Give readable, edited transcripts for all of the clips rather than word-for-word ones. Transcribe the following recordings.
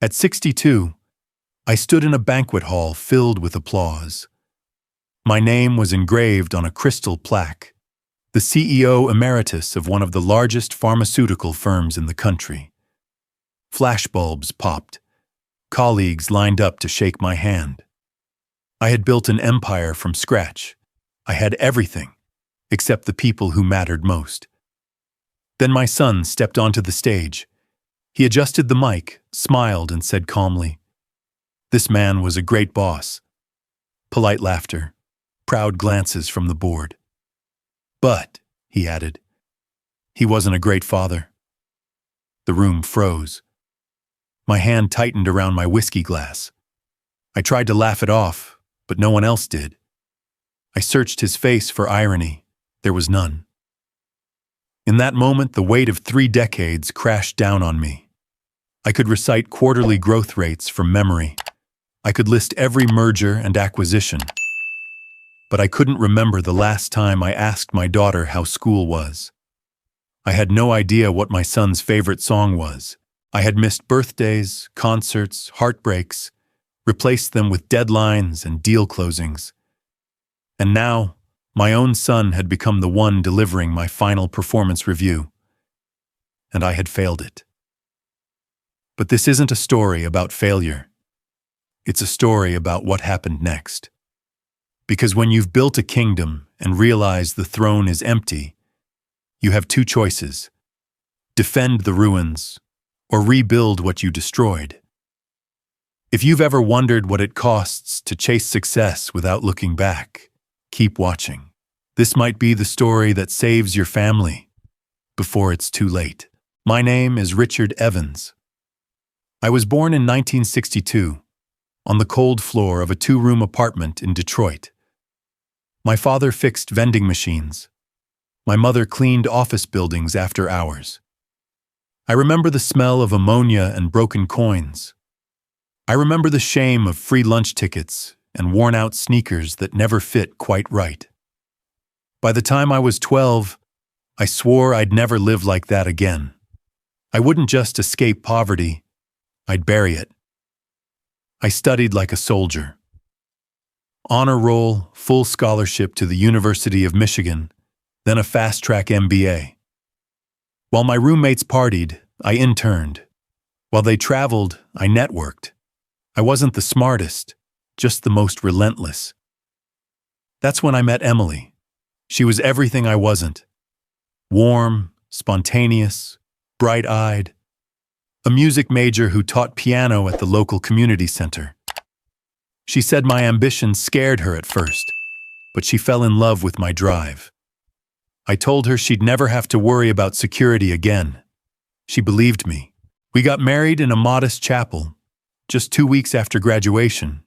At 62, I stood in a banquet hall filled with applause. My name was engraved on a crystal plaque, the CEO emeritus of one of the largest pharmaceutical firms in the country. Flashbulbs popped. Colleagues lined up to shake my hand. I had built an empire from scratch. I had everything, except the people who mattered most. Then my son stepped onto the stage. He adjusted the mic, smiled, and said calmly, "This man was a great boss." Polite laughter, proud glances from the board. "But," he added, "he wasn't a great father." The room froze. My hand tightened around my whiskey glass. I tried to laugh it off, but no one else did. I searched his face for irony. There was none. In that moment, the weight of 3 decades crashed down on me. I could recite quarterly growth rates from memory. I could list every merger and acquisition. But I couldn't remember the last time I asked my daughter how school was. I had no idea what my son's favorite song was. I had missed birthdays, concerts, heartbreaks, replaced them with deadlines and deal closings. And now, my own son had become the one delivering my final performance review. And I had failed it. But this isn't a story about failure. It's a story about what happened next. Because when you've built a kingdom and realize the throne is empty, you have 2 choices: defend the ruins or rebuild what you destroyed. If you've ever wondered what it costs to chase success without looking back, keep watching. This might be the story that saves your family before it's too late. My name is Richard Evans. I was born in 1962, on the cold floor of a 2-room apartment in Detroit. My father fixed vending machines. My mother cleaned office buildings after hours. I remember the smell of ammonia and broken coins. I remember the shame of free lunch tickets and worn-out sneakers that never fit quite right. By the time I was 12, I swore I'd never live like that again. I wouldn't just escape poverty, I'd bury it. I studied like a soldier. Honor roll, full scholarship to the University of Michigan, then a fast-track MBA. While my roommates partied, I interned. While they traveled, I networked. I wasn't the smartest, just the most relentless. That's when I met Emily. She was everything I wasn't. Warm, spontaneous, bright-eyed. A music major who taught piano at the local community center. She said my ambition scared her at first, but she fell in love with my drive. I told her she'd never have to worry about security again. She believed me. We got married in a modest chapel, just 2 weeks after graduation.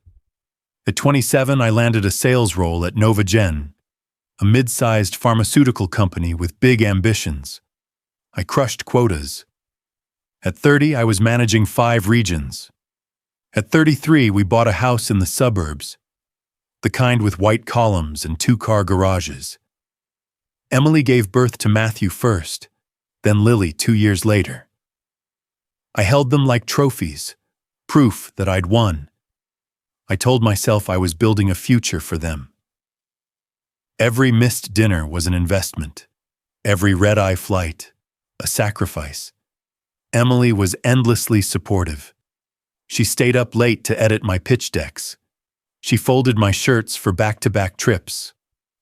At 27, I landed a sales role at Novagen, a mid-sized pharmaceutical company with big ambitions. I crushed quotas. At 30, I was managing 5 regions. At 33, we bought a house in the suburbs, the kind with white columns and 2-car garages. Emily gave birth to Matthew first, then Lily 2 years later. I held them like trophies, proof that I'd won. I told myself I was building a future for them. Every missed dinner was an investment. Every red-eye flight, a sacrifice. Emily was endlessly supportive. She stayed up late to edit my pitch decks. She folded my shirts for back-to-back trips.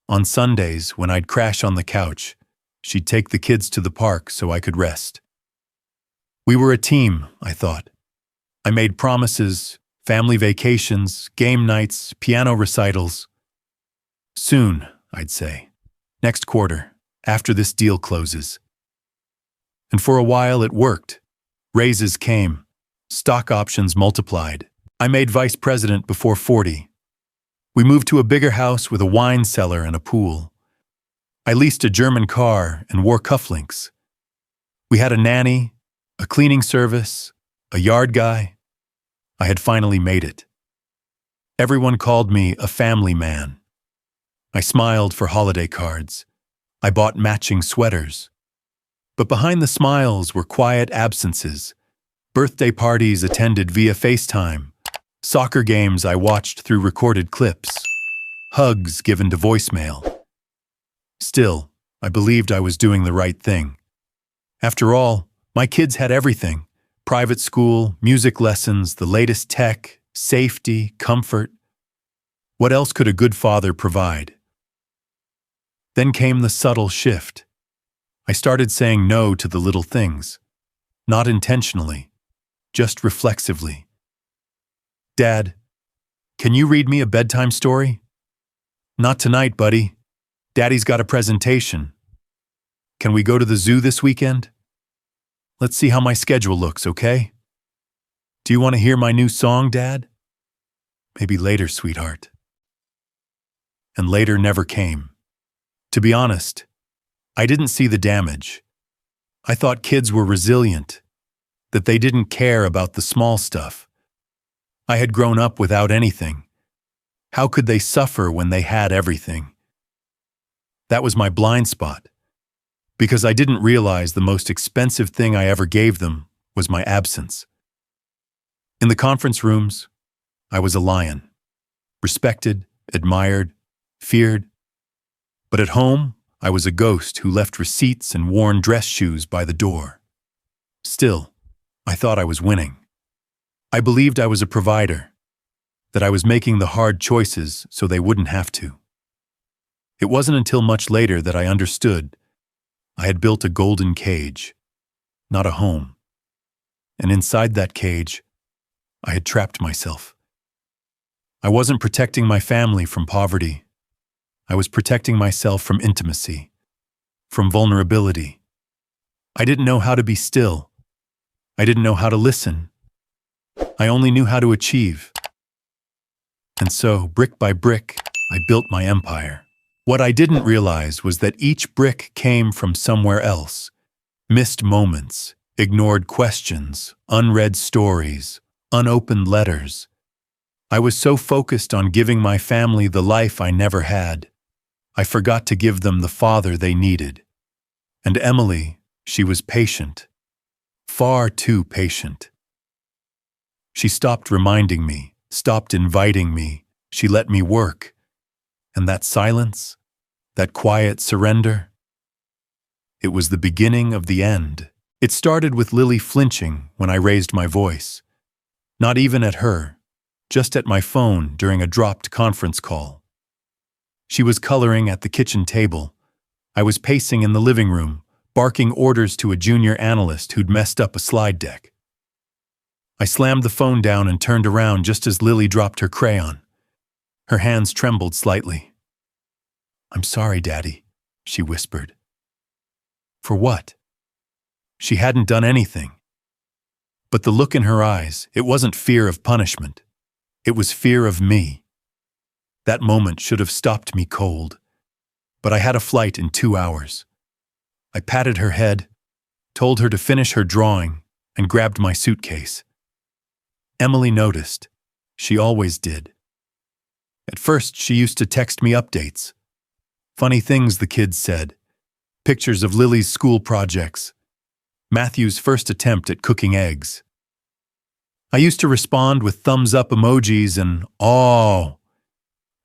On Sundays, when I'd crash on the couch, she'd take the kids to the park so I could rest. We were a team, I thought. I made promises, family vacations, game nights, piano recitals. Soon, I'd say. Next quarter, after this deal closes. And for a while it worked. Raises came. Stock options multiplied. I made vice president before 40. We moved to a bigger house with a wine cellar and a pool. I leased a German car and wore cufflinks. We had a nanny, a cleaning service, a yard guy. I had finally made it. Everyone called me a family man. I smiled for holiday cards. I bought matching sweaters. But behind the smiles were quiet absences, Birthday parties attended via FaceTime. Soccer games I watched through recorded clips. Hugs given to voicemail. Still, I believed I was doing the right thing. After all, my kids had everything. Private school, music lessons, the latest tech, safety, comfort. What else could a good father provide? Then came the subtle shift. I started saying no to the little things. Not intentionally, just reflexively. Dad, can you read me a bedtime story? Not tonight, buddy. Daddy's got a presentation. Can we go to the zoo this weekend? Let's see how my schedule looks, okay? Do you want to hear my new song, Dad? Maybe later, sweetheart. And later never came. To be honest, I didn't see the damage. I thought kids were resilient, that they didn't care about the small stuff. I had grown up without anything. How could they suffer when they had everything? That was my blind spot, because I didn't realize the most expensive thing I ever gave them was my absence. In the conference rooms, I was a lion, respected, admired, feared. But at home, I was a ghost who left receipts and worn dress shoes by the door. Still, I thought I was winning. I believed I was a provider, that I was making the hard choices so they wouldn't have to. It wasn't until much later that I understood I had built a golden cage, not a home. And inside that cage, I had trapped myself. I wasn't protecting my family from poverty. I was protecting myself from intimacy, from vulnerability. I didn't know how to be still. I didn't know how to listen. I only knew how to achieve. And so, brick by brick, I built my empire. What I didn't realize was that each brick came from somewhere else. Missed moments, ignored questions, unread stories, unopened letters. I was so focused on giving my family the life I never had, I forgot to give them the father they needed. And Emily, she was patient. Far too patient. She stopped reminding me, stopped inviting me. She let me work. And that silence, that quiet surrender, it was the beginning of the end. It started with Lily flinching when I raised my voice. Not even at her, just at my phone during a dropped conference call. She was coloring at the kitchen table. I was pacing in the living room, barking orders to a junior analyst who'd messed up a slide deck. I slammed the phone down and turned around just as Lily dropped her crayon. Her hands trembled slightly. "I'm sorry, Daddy," she whispered. For what? She hadn't done anything. But the look in her eyes, it wasn't fear of punishment. It was fear of me. That moment should have stopped me cold. But I had a flight in 2 hours. I patted her head, told her to finish her drawing, and grabbed my suitcase. Emily noticed. She always did. At first, she used to text me updates. Funny things the kids said. Pictures of Lily's school projects. Matthew's first attempt at cooking eggs. I used to respond with thumbs-up emojis and "oh,"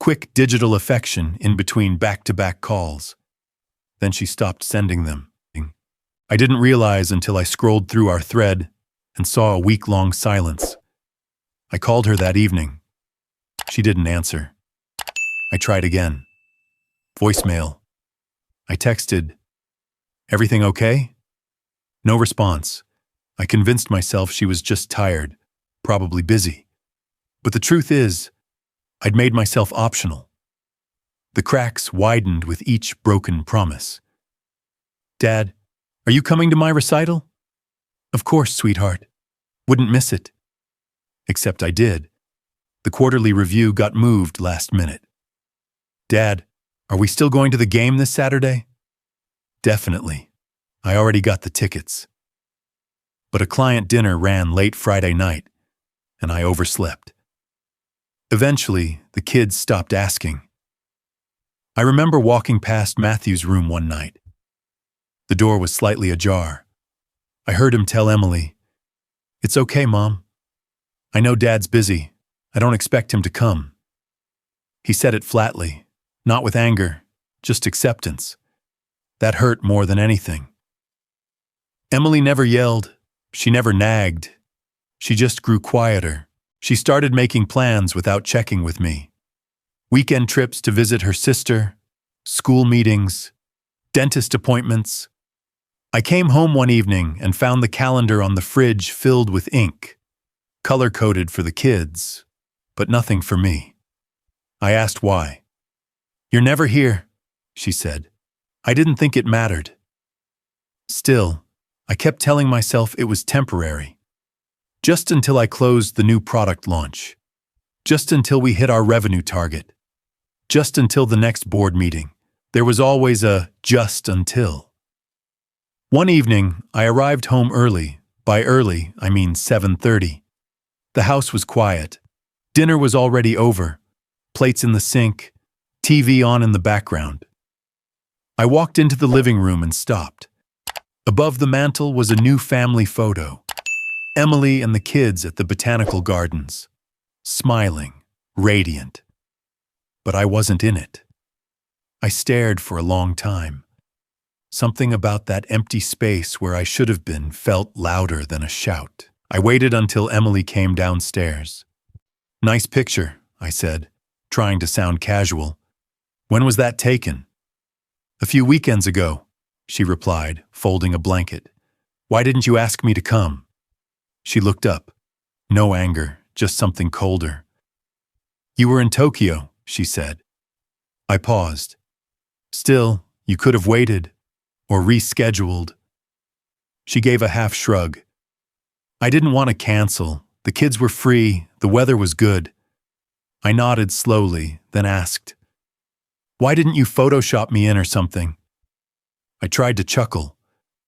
quick digital affection in between back-to-back calls. Then she stopped sending them. I didn't realize until I scrolled through our thread and saw a week-long silence. I called her that evening. She didn't answer. I tried again. Voicemail. I texted, "Everything okay?" No response. I convinced myself she was just tired, probably busy. But the truth is, I'd made myself optional. The cracks widened with each broken promise. "Dad, are you coming to my recital?" "Of course, sweetheart. Wouldn't miss it." Except I did. The quarterly review got moved last minute. "Dad, are we still going to the game this Saturday?" "Definitely. I already got the tickets." But a client dinner ran late Friday night, and I overslept. Eventually, the kids stopped asking. I remember walking past Matthew's room one night. The door was slightly ajar. I heard him tell Emily, "It's okay, Mom. I know Dad's busy. I don't expect him to come." He said it flatly, not with anger, just acceptance. That hurt more than anything. Emily never yelled. She never nagged. She just grew quieter. She started making plans without checking with me. Weekend trips to visit her sister, school meetings, dentist appointments. I came home one evening and found the calendar on the fridge filled with ink, color-coded for the kids, but nothing for me. I asked why. "You're never here," she said. "I didn't think it mattered." Still, I kept telling myself it was temporary. Just until I closed the new product launch. Just until we hit our revenue target. Just until the next board meeting. There was always a just until. One evening, I arrived home early. By early, I mean 7:30. The house was quiet. Dinner was already over. Plates in the sink. TV on in the background. I walked into the living room and stopped. Above the mantel was a new family photo. Emily and the kids at the botanical gardens. Smiling, radiant. But I wasn't in it. I stared for a long time. Something about that empty space where I should have been felt louder than a shout. I waited until Emily came downstairs. "Nice picture," I said, trying to sound casual. "When was that taken?" "A few weekends ago," she replied, folding a blanket. "Why didn't you ask me to come?" She looked up. No anger, just something colder. "You were in Tokyo," she said. I paused. "Still, you could have waited, or rescheduled." She gave a half shrug. "I didn't want to cancel. The kids were free, the weather was good." I nodded slowly, then asked, "Why didn't you Photoshop me in or something?" I tried to chuckle.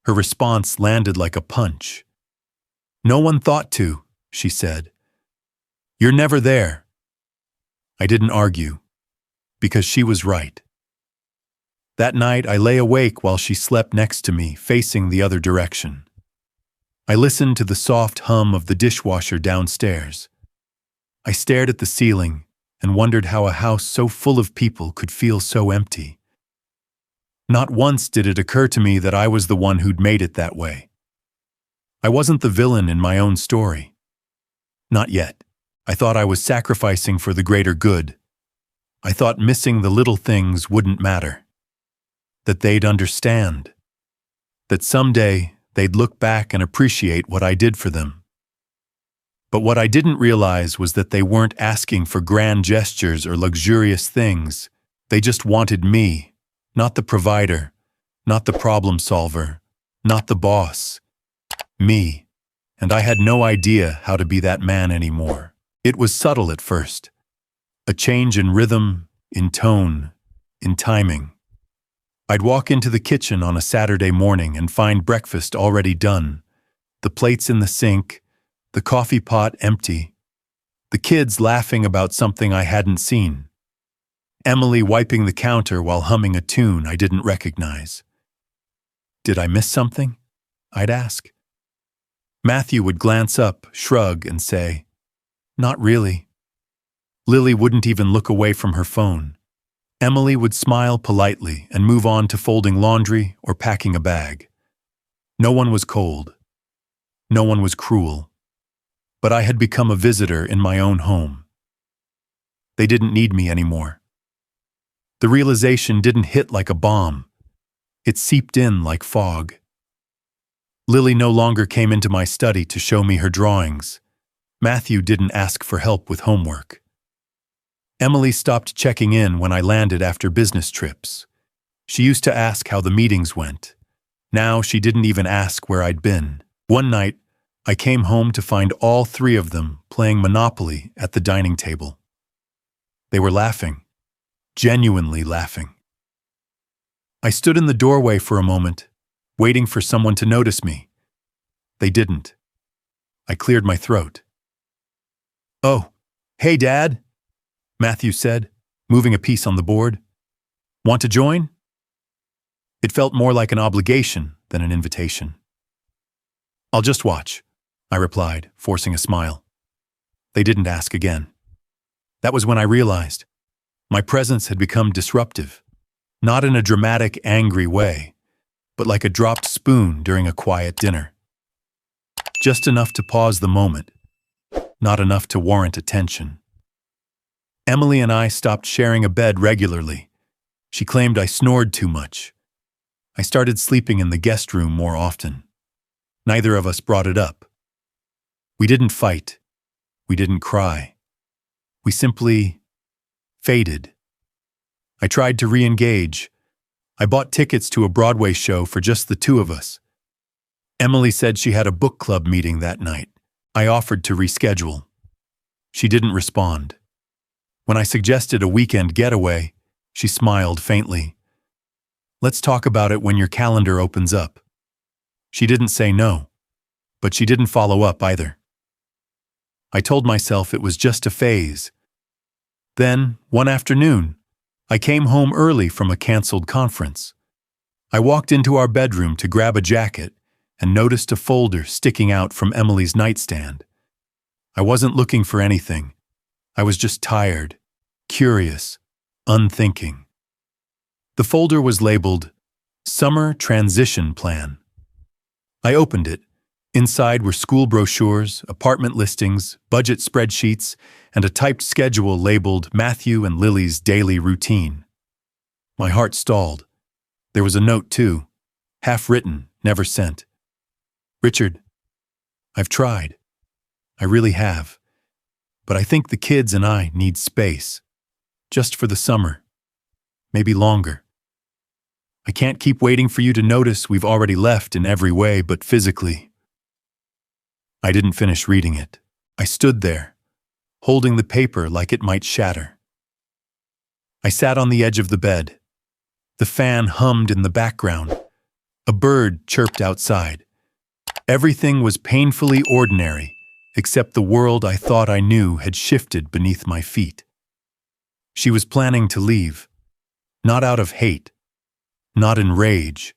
Her response landed like a punch. "No one thought to," she said. "You're never there." I didn't argue, because she was right. That night I lay awake while she slept next to me, facing the other direction. I listened to the soft hum of the dishwasher downstairs. I stared at the ceiling and wondered how a house so full of people could feel so empty. Not once did it occur to me that I was the one who'd made it that way. I wasn't the villain in my own story. Not yet. I thought I was sacrificing for the greater good. I thought missing the little things wouldn't matter. That they'd understand. That someday they'd look back and appreciate what I did for them. But what I didn't realize was that they weren't asking for grand gestures or luxurious things. They just wanted me, not the provider, not the problem solver, not the boss. Me. And I had no idea how to be that man anymore. It was subtle at first. A change in rhythm, in tone, in timing. I'd walk into the kitchen on a Saturday morning and find breakfast already done, the plates in the sink, the coffee pot empty, the kids laughing about something I hadn't seen, Emily wiping the counter while humming a tune I didn't recognize. Did I miss something? I'd ask. Matthew would glance up, shrug, and say, "Not really." Lily wouldn't even look away from her phone. Emily would smile politely and move on to folding laundry or packing a bag. No one was cold. No one was cruel. But I had become a visitor in my own home. They didn't need me anymore. The realization didn't hit like a bomb. It seeped in like fog. Lily no longer came into my study to show me her drawings. Matthew didn't ask for help with homework. Emily stopped checking in when I landed after business trips. She used to ask how the meetings went. Now she didn't even ask where I'd been. One night, I came home to find all three of them playing Monopoly at the dining table. They were laughing, genuinely laughing. I stood in the doorway for a moment, waiting for someone to notice me. They didn't. I cleared my throat. "Oh, hey, Dad," Matthew said, moving a piece on the board. "Want to join?" It felt more like an obligation than an invitation. "I'll just watch," I replied, forcing a smile. They didn't ask again. That was when I realized my presence had become disruptive, not in a dramatic, angry way, but like a dropped spoon during a quiet dinner. Just enough to pause the moment, not enough to warrant attention. Emily and I stopped sharing a bed regularly. She claimed I snored too much. I started sleeping in the guest room more often. Neither of us brought it up. We didn't fight. We didn't cry. We simply faded. I tried to re-engage. I bought tickets to a Broadway show for just the two of us. Emily said she had a book club meeting that night. I offered to reschedule. She didn't respond. When I suggested a weekend getaway, she smiled faintly. Let's talk about it when your calendar opens up. She didn't say no, but she didn't follow up either. I told myself it was just a phase. Then, one afternoon, I came home early from a canceled conference. I walked into our bedroom to grab a jacket and noticed a folder sticking out from Emily's nightstand. I wasn't looking for anything. I was just tired, curious, unthinking. The folder was labeled Summer Transition Plan. I opened it. Inside were school brochures, apartment listings, budget spreadsheets, and a typed schedule labeled Matthew and Lily's daily routine. My heart stalled. There was a note, too, half written, never sent. Richard, I've tried. I really have. But I think the kids and I need space. Just for the summer. Maybe longer. I can't keep waiting for you to notice we've already left in every way but physically. I didn't finish reading it. I stood there, holding the paper like it might shatter. I sat on the edge of the bed. The fan hummed in the background. A bird chirped outside. Everything was painfully ordinary, except the world I thought I knew had shifted beneath my feet. She was planning to leave, not out of hate, not in rage,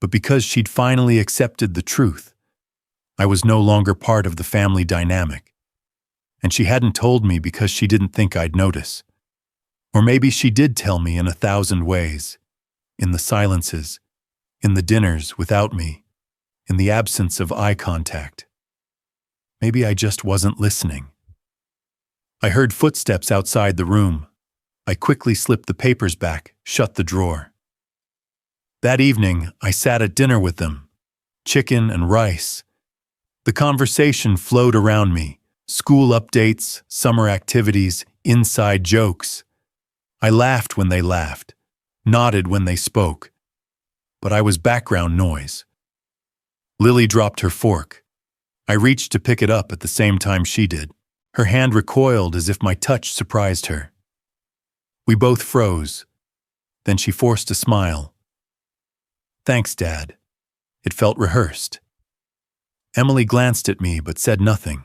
but because she'd finally accepted the truth. I was no longer part of the family dynamic. And she hadn't told me because she didn't think I'd notice. Or maybe she did tell me in 1,000 ways. In the silences, in the dinners without me, in the absence of eye contact. Maybe I just wasn't listening. I heard footsteps outside the room. I quickly slipped the papers back, shut the drawer. That evening, I sat at dinner with them. Chicken and rice. The conversation flowed around me. School updates, summer activities, inside jokes. I laughed when they laughed, nodded when they spoke. But I was background noise. Lily dropped her fork. I reached to pick it up at the same time she did. Her hand recoiled as if my touch surprised her. We both froze. Then she forced a smile. Thanks, Dad. It felt rehearsed. Emily glanced at me but said nothing.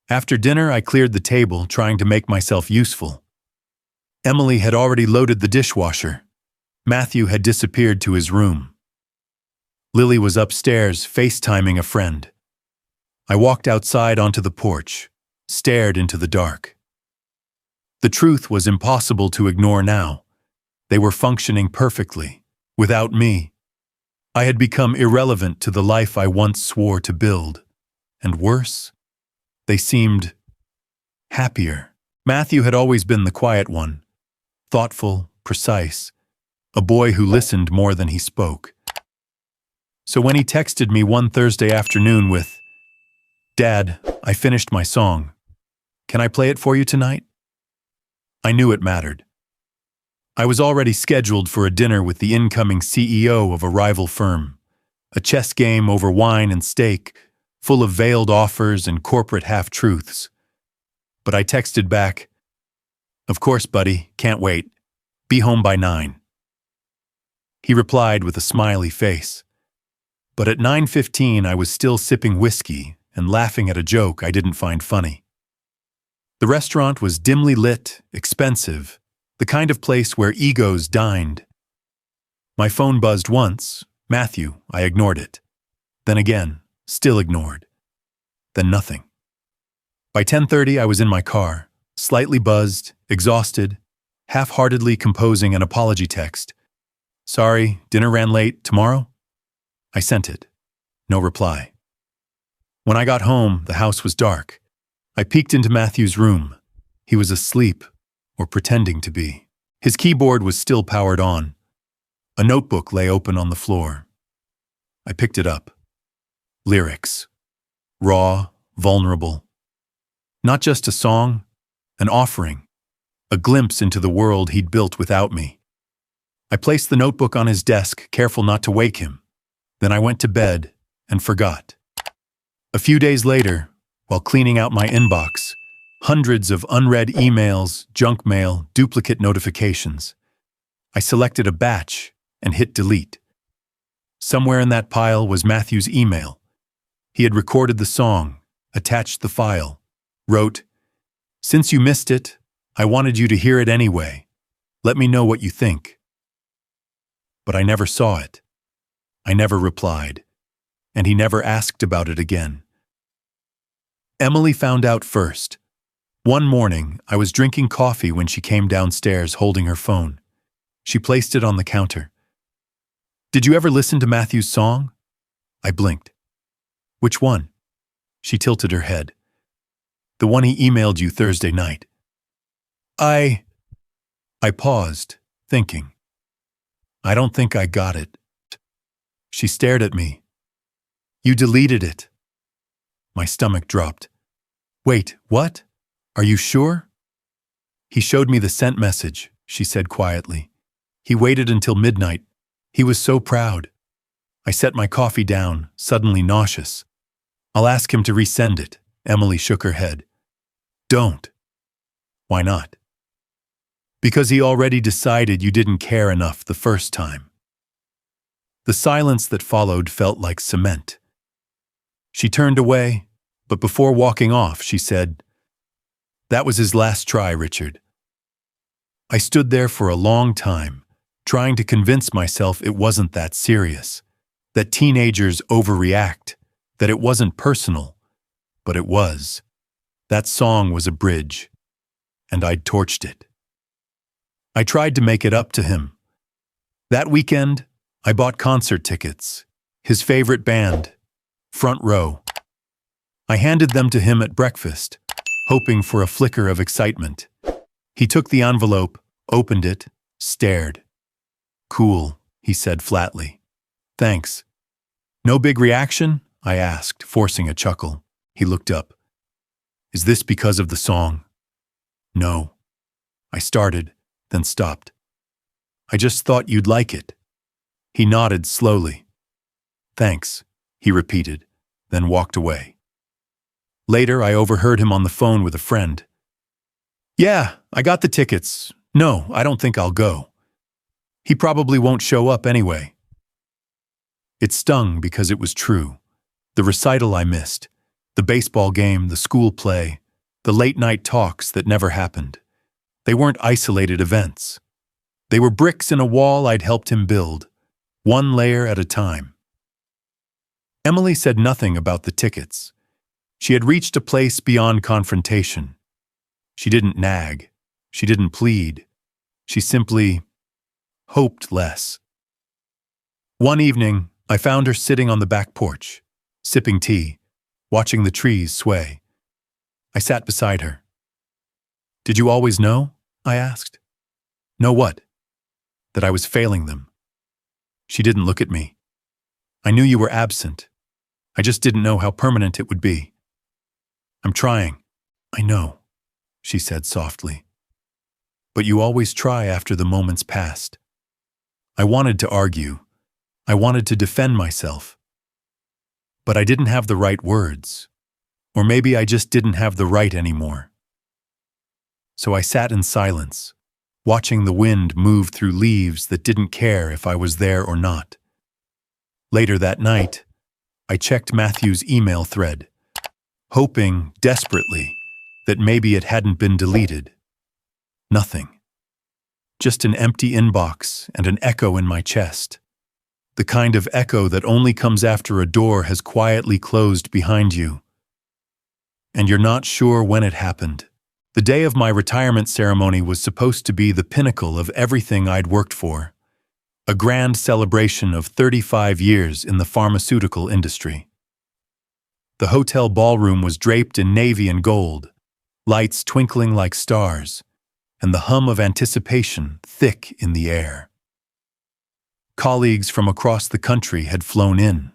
After dinner, I cleared the table, trying to make myself useful. Emily had already loaded the dishwasher. Matthew had disappeared to his room. Lily was upstairs, FaceTiming a friend. I walked outside onto the porch, stared into the dark. The truth was impossible to ignore now. They were functioning perfectly, without me. I had become irrelevant to the life I once swore to build. And worse, they seemed happier. Matthew had always been the quiet one, thoughtful, precise, a boy who listened more than he spoke. So when he texted me one Thursday afternoon with, "Dad, I finished my song. Can I play it for you tonight?" I knew it mattered. I was already scheduled for a dinner with the incoming CEO of a rival firm, a chess game over wine and steak, full of veiled offers and corporate half-truths. But I texted back, "Of course, buddy, can't wait. Be home by 9. He replied with a smiley face. But at 9:15 I was still sipping whiskey and laughing at a joke I didn't find funny. The restaurant was dimly lit, expensive, the kind of place where egos dined. My phone buzzed once. Matthew. I ignored it. Then again, Still ignored. Then nothing. By 10:30, I was in my car, slightly buzzed, exhausted, half-heartedly composing an apology text. Sorry, dinner ran late. Tomorrow? I sent it. No reply. When I got home, the house was dark. I peeked into Matthew's room. He was asleep, or pretending to be. His keyboard was still powered on. A notebook lay open on the floor. I picked it up. Lyrics. Raw, vulnerable. Not just a song, an offering, a glimpse into the world he'd built without me. I placed the notebook on his desk, careful not to wake him. Then I went to bed and forgot. A few days later, while cleaning out my inbox, hundreds of unread emails, junk mail, duplicate notifications. I selected a batch and hit delete. Somewhere in that pile was Matthew's email. He had recorded the song, attached the file, wrote, "Since you missed it, I wanted you to hear it anyway. Let me know what you think." But I never saw it. I never replied, and he never asked about it again. Emily found out first. One morning, I was drinking coffee when she came downstairs holding her phone. She placed it on the counter. "Did you ever listen to Matthew's song?" I blinked. "Which one?" She tilted her head. "The one he emailed you Thursday night." I paused, thinking. I don't think I got it. She stared at me. "You deleted it." My stomach dropped. "Wait, what? Are you sure?" "He showed me the sent message," she said quietly. "He waited until midnight. He was so proud." I set my coffee down, suddenly nauseous. "I'll ask him to resend it." Emily shook her head. "Don't." "Why not?" "Because he already decided you didn't care enough the first time." The silence that followed felt like cement. She turned away, but before walking off, she said, "That was his last try, Richard." I stood there for a long time, trying to convince myself it wasn't that serious, that teenagers overreact, that it wasn't personal, but it was. That song was a bridge, and I'd torched it. I tried to make it up to him. That weekend, I bought concert tickets, his favorite band, front row. I handed them to him at breakfast, hoping for a flicker of excitement. He took the envelope, opened it, stared. "Cool," he said flatly. "Thanks." "No big reaction?" I asked, forcing a chuckle. He looked up. "Is this because of the song?" "No." I started, then stopped. "I just thought you'd like it." He nodded slowly. "Thanks," he repeated, then walked away. Later, I overheard him on the phone with a friend. "Yeah, I got the tickets. No, I don't think I'll go. He probably won't show up anyway." It stung because it was true. The recital I missed, the baseball game, the school play, the late-night talks that never happened. They weren't isolated events. They were bricks in a wall I'd helped him build, one layer at a time. Emily said nothing about the tickets. She had reached a place beyond confrontation. She didn't nag. She didn't plead. She simply hoped less. One evening, I found her sitting on the back porch, sipping tea, watching the trees sway. I sat beside her. "Did you always know?" I asked. "Know what?" "That I was failing them." She didn't look at me. "I knew you were absent. I just didn't know how permanent it would be." "I'm trying." "I know," she said softly. "But you always try after the moment's passed." I wanted to argue. I wanted to defend myself. But I didn't have the right words. Or maybe I just didn't have the right anymore. So I sat in silence, watching the wind move through leaves that didn't care if I was there or not. Later that night, I checked Matthew's email thread, hoping, desperately, that maybe it hadn't been deleted. Nothing. Just an empty inbox and an echo in my chest. the kind of echo that only comes after a door has quietly closed behind you. And you're not sure when it happened. The day of my retirement ceremony was supposed to be the pinnacle of everything I'd worked for. A grand celebration of 35 years in the pharmaceutical industry. The hotel ballroom was draped in navy and gold, lights twinkling like stars, and the hum of anticipation thick in the air. Colleagues from across the country had flown in.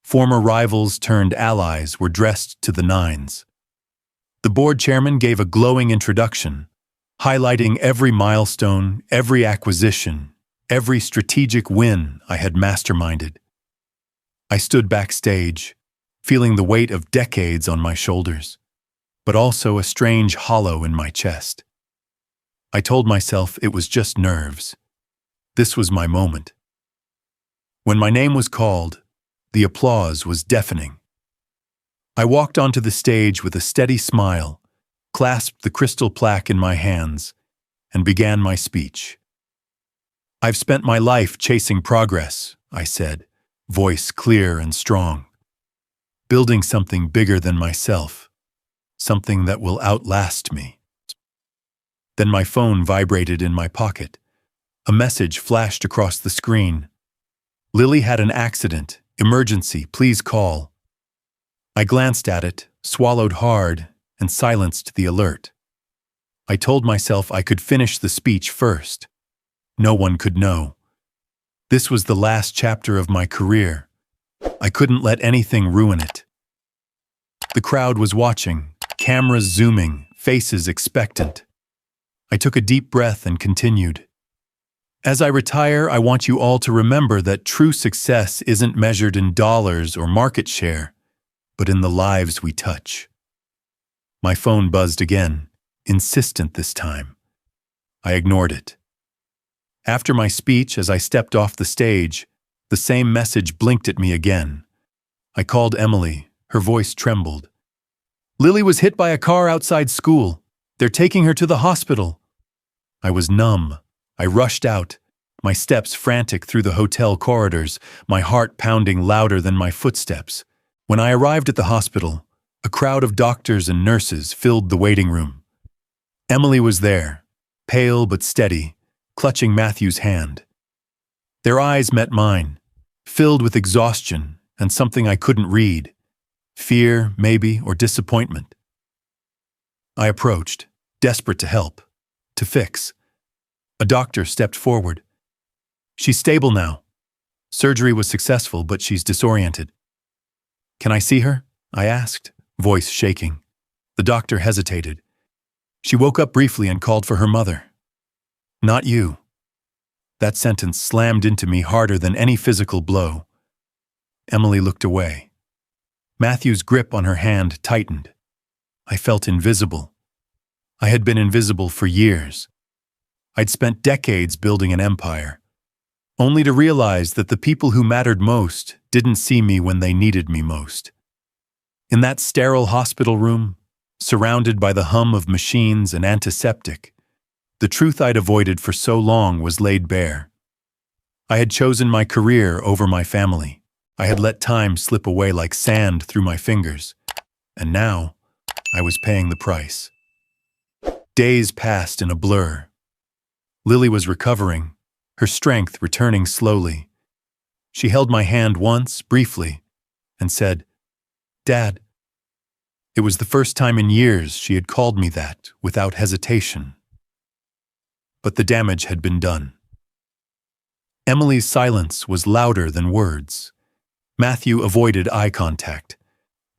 Former rivals turned allies were dressed to the nines. The board chairman gave a glowing introduction, highlighting every milestone, every acquisition, every strategic win I had masterminded. I stood backstage, feeling the weight of decades on my shoulders, but also a strange hollow in my chest. I told myself it was just nerves. This was my moment. When my name was called, the applause was deafening. I walked onto the stage with a steady smile, clasped the crystal plaque in my hands, and began my speech. "I've spent my life chasing progress," I said, voice clear and strong. "Building something bigger than myself, something that will outlast me." Then my phone vibrated in my pocket. A message flashed across the screen. "Lily had an accident. Emergency, please call." I glanced at it, swallowed hard, and silenced the alert. I told myself I could finish the speech first. No one could know. This was the last chapter of my career. I couldn't let anything ruin it. The crowd was watching, cameras zooming, faces expectant. I took a deep breath and continued. "As I retire, I want you all to remember that true success isn't measured in dollars or market share, but in the lives we touch." My phone buzzed again, insistent this time. I ignored it. After my speech, as I stepped off the stage, the same message blinked at me again. I called Emily. Her voice trembled. "Lily was hit by a car outside school. They're taking her to the hospital." I was numb. I rushed out, my steps frantic through the hotel corridors, my heart pounding louder than my footsteps. When I arrived at the hospital, a crowd of doctors and nurses filled the waiting room. Emily was there, pale but steady, clutching Matthew's hand. Their eyes met mine, filled with exhaustion and something I couldn't read. Fear, maybe, or disappointment. I approached, desperate to help, to fix. A doctor stepped forward. "She's stable now. Surgery was successful, but she's disoriented." "Can I see her?" I asked, voice shaking. The doctor hesitated. She woke up briefly and called for her mother. "Not you." That sentence slammed into me harder than any physical blow. Emily looked away. Matthew's grip on her hand tightened. I felt invisible. I had been invisible for years. I'd spent decades building an empire, only to realize that the people who mattered most didn't see me when they needed me most. In that sterile hospital room, surrounded by the hum of machines and antiseptic, the truth I'd avoided for so long was laid bare. I had chosen my career over my family. I had let time slip away like sand through my fingers, and now I was paying the price. Days passed in a blur. Lily was recovering, her strength returning slowly. She held my hand once, briefly, and said, "Dad." It was the first time in years she had called me that without hesitation. But the damage had been done. Emily's silence was louder than words. Matthew avoided eye contact.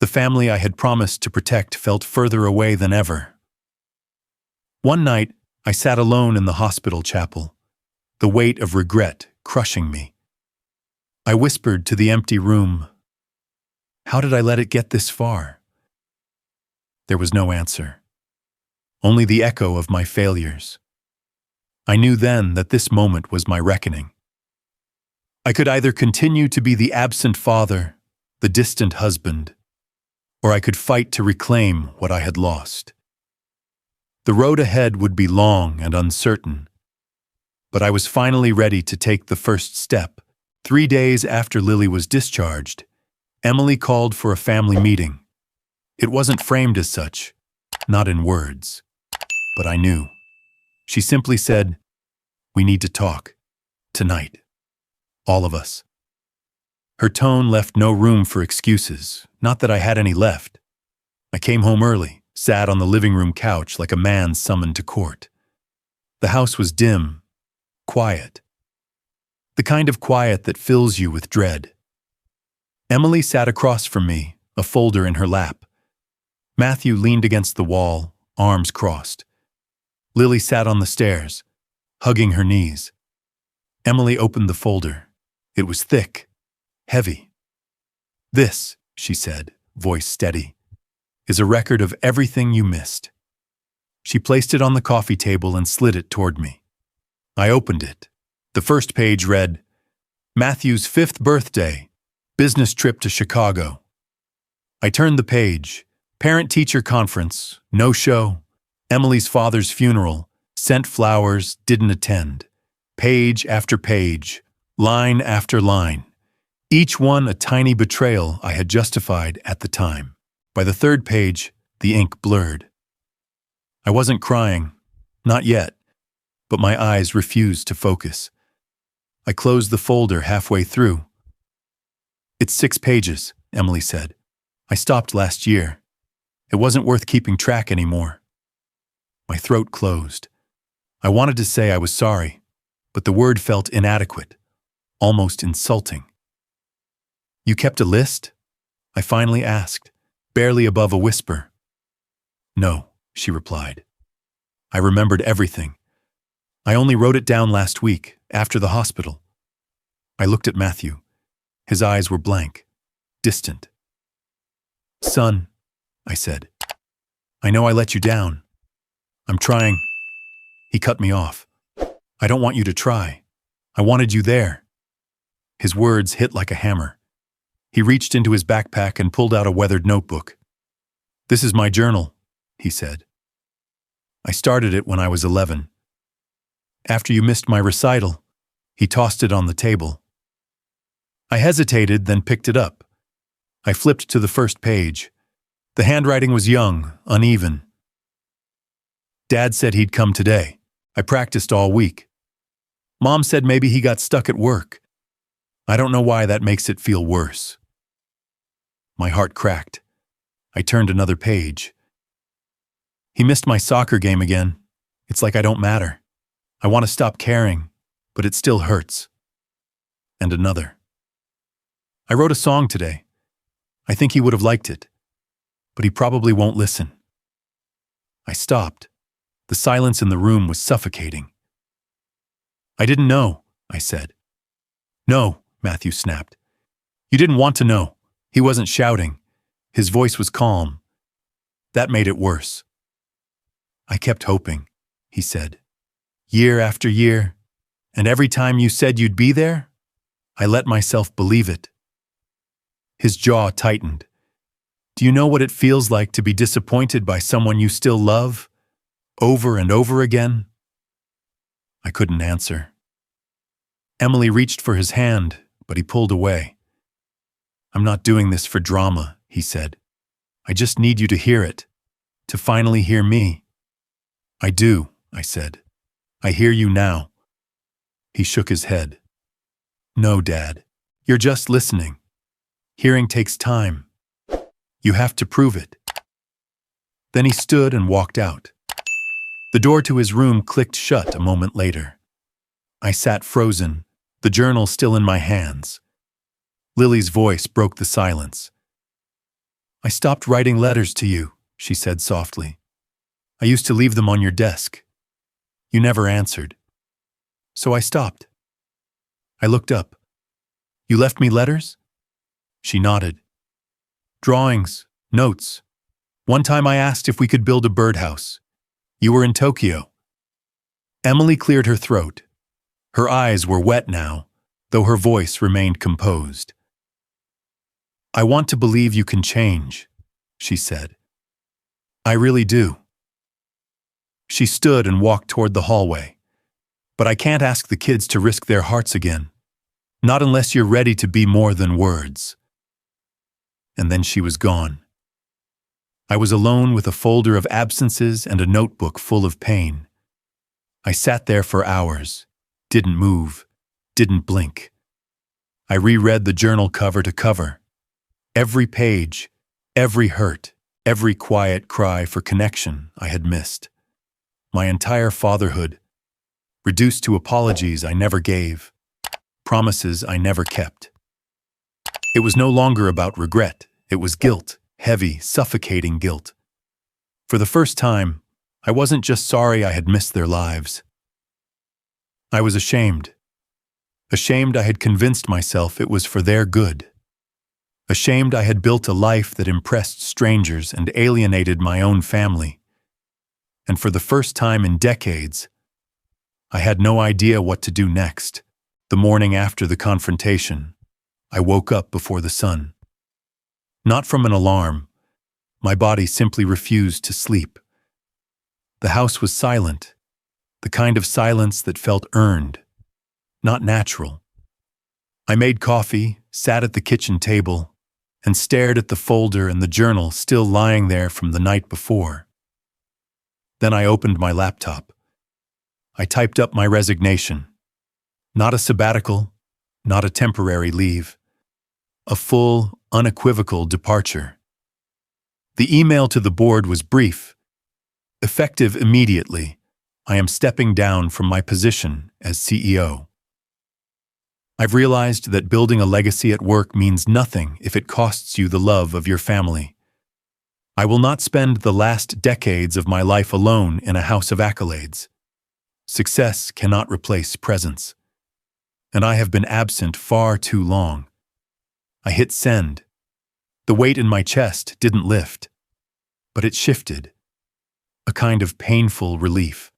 The family I had promised to protect felt further away than ever. One night, I sat alone in the hospital chapel, the weight of regret crushing me. I whispered to the empty room, "How did I let it get this far?" There was no answer, only the echo of my failures. I knew then that this moment was my reckoning. I could either continue to be the absent father, the distant husband, or I could fight to reclaim what I had lost. The road ahead would be long and uncertain, but I was finally ready to take the first step, 3 days after Lily was discharged, Emily called for a family meeting. It wasn't framed as such, not in words, but I knew. She simply said, "We need to talk. Tonight. All of us." Her tone left no room for excuses, not that I had any left. I came home early, sat on the living room couch like a man summoned to court. The house was dim, quiet. The kind of quiet that fills you with dread. Emily sat across from me, a folder in her lap. Matthew leaned against the wall, arms crossed. Lily sat on the stairs, hugging her knees. Emily opened the folder. It was thick, heavy. "This," she said, voice steady, "is a record of everything you missed." She placed it on the coffee table and slid it toward me. I opened it. The first page read, "Matthew's 5th birthday, business trip to Chicago." I turned the page. Parent-teacher conference, no show. Emily's father's funeral, sent flowers, didn't attend. Page after page, line after line. Each one a tiny betrayal I had justified at the time. By the third page, the ink blurred. I wasn't crying, not yet, but my eyes refused to focus. I closed the folder halfway through. "It's 6 pages, Emily said. "I stopped last year. It wasn't worth keeping track anymore." My throat closed. I wanted to say I was sorry, but the word felt inadequate, almost insulting. "You kept a list?" I finally asked, barely above a whisper. "No," she replied. I remembered everything. I only wrote it down last week, after the hospital. I looked at Matthew. His eyes were blank, distant. "Son," I said, "I know I let you down. I'm trying." He cut me off. "I don't want you to try. I wanted you there." His words hit like a hammer. He reached into his backpack and pulled out a weathered notebook. "This is my journal," he said. "I started it when I was 11. After you missed my recital," he tossed it on the table. I hesitated, then picked it up. I flipped to the first page. The handwriting was young, uneven. "Dad said he'd come today. I practiced all week. Mom said maybe he got stuck at work. I don't know why that makes it feel worse." My heart cracked. I turned another page. "He missed my soccer game again. It's like I don't matter. I want to stop caring, but it still hurts." And another. "I wrote a song today. I think he would have liked it, but he probably won't listen." I stopped. The silence in the room was suffocating. "I didn't know," I said. "No," Matthew snapped. "You didn't want to know." He wasn't shouting. His voice was calm. That made it worse. "I kept hoping," he said. "Year after year, and every time you said you'd be there, I let myself believe it." His jaw tightened. "Do you know what it feels like to be disappointed by someone you still love, over and over again?" I couldn't answer. Emily reached for his hand, but he pulled away. "I'm not doing this for drama," he said. "I just need you to hear it, to finally hear me." "I do," I said. "I hear you now." He shook his head. "No, Dad. You're just listening. Hearing takes time. You have to prove it." Then he stood and walked out. The door to his room clicked shut a moment later. I sat frozen, the journal still in my hands. Lily's voice broke the silence. "I stopped writing letters to you," she said softly. "I used to leave them on your desk. You never answered. So I stopped." I looked up. "You left me letters?" She nodded. "Drawings, notes. One time I asked if we could build a birdhouse. You were in Tokyo." Emily cleared her throat. Her eyes were wet now, though her voice remained composed. "I want to believe you can change," she said. "I really do." She stood and walked toward the hallway. "But I can't ask the kids to risk their hearts again. Not unless you're ready to be more than words. And then she was gone. I was alone with a folder of absences and a notebook full of pain. I sat there for hours, didn't move, didn't blink. I reread the journal cover to cover. Every page, every hurt, every quiet cry for connection I had missed. My entire fatherhood, reduced to apologies I never gave, promises I never kept. It was no longer about regret, it was guilt, heavy, suffocating guilt. For the first time, I wasn't just sorry I had missed their lives. I was ashamed. Ashamed I had convinced myself it was for their good. Ashamed I had built a life that impressed strangers and alienated my own family. And for the first time in decades, I had no idea what to do next. The morning after the confrontation, I woke up before the sun. Not from an alarm. My body simply refused to sleep. The house was silent, the kind of silence that felt earned, not natural. I made coffee, sat at the kitchen table, and stared at the folder and the journal still lying there from the night before. Then I opened my laptop. I typed up my resignation. Not a sabbatical, not a temporary leave. A full, unequivocal departure. The email to the board was brief. Effective immediately, I am stepping down from my position as CEO. I've realized that building a legacy at work means nothing if it costs you the love of your family. I will not spend the last decades of my life alone in a house of accolades. Success cannot replace presence. And I have been absent far too long. I hit send. The weight in my chest didn't lift, but it shifted. A kind of painful relief.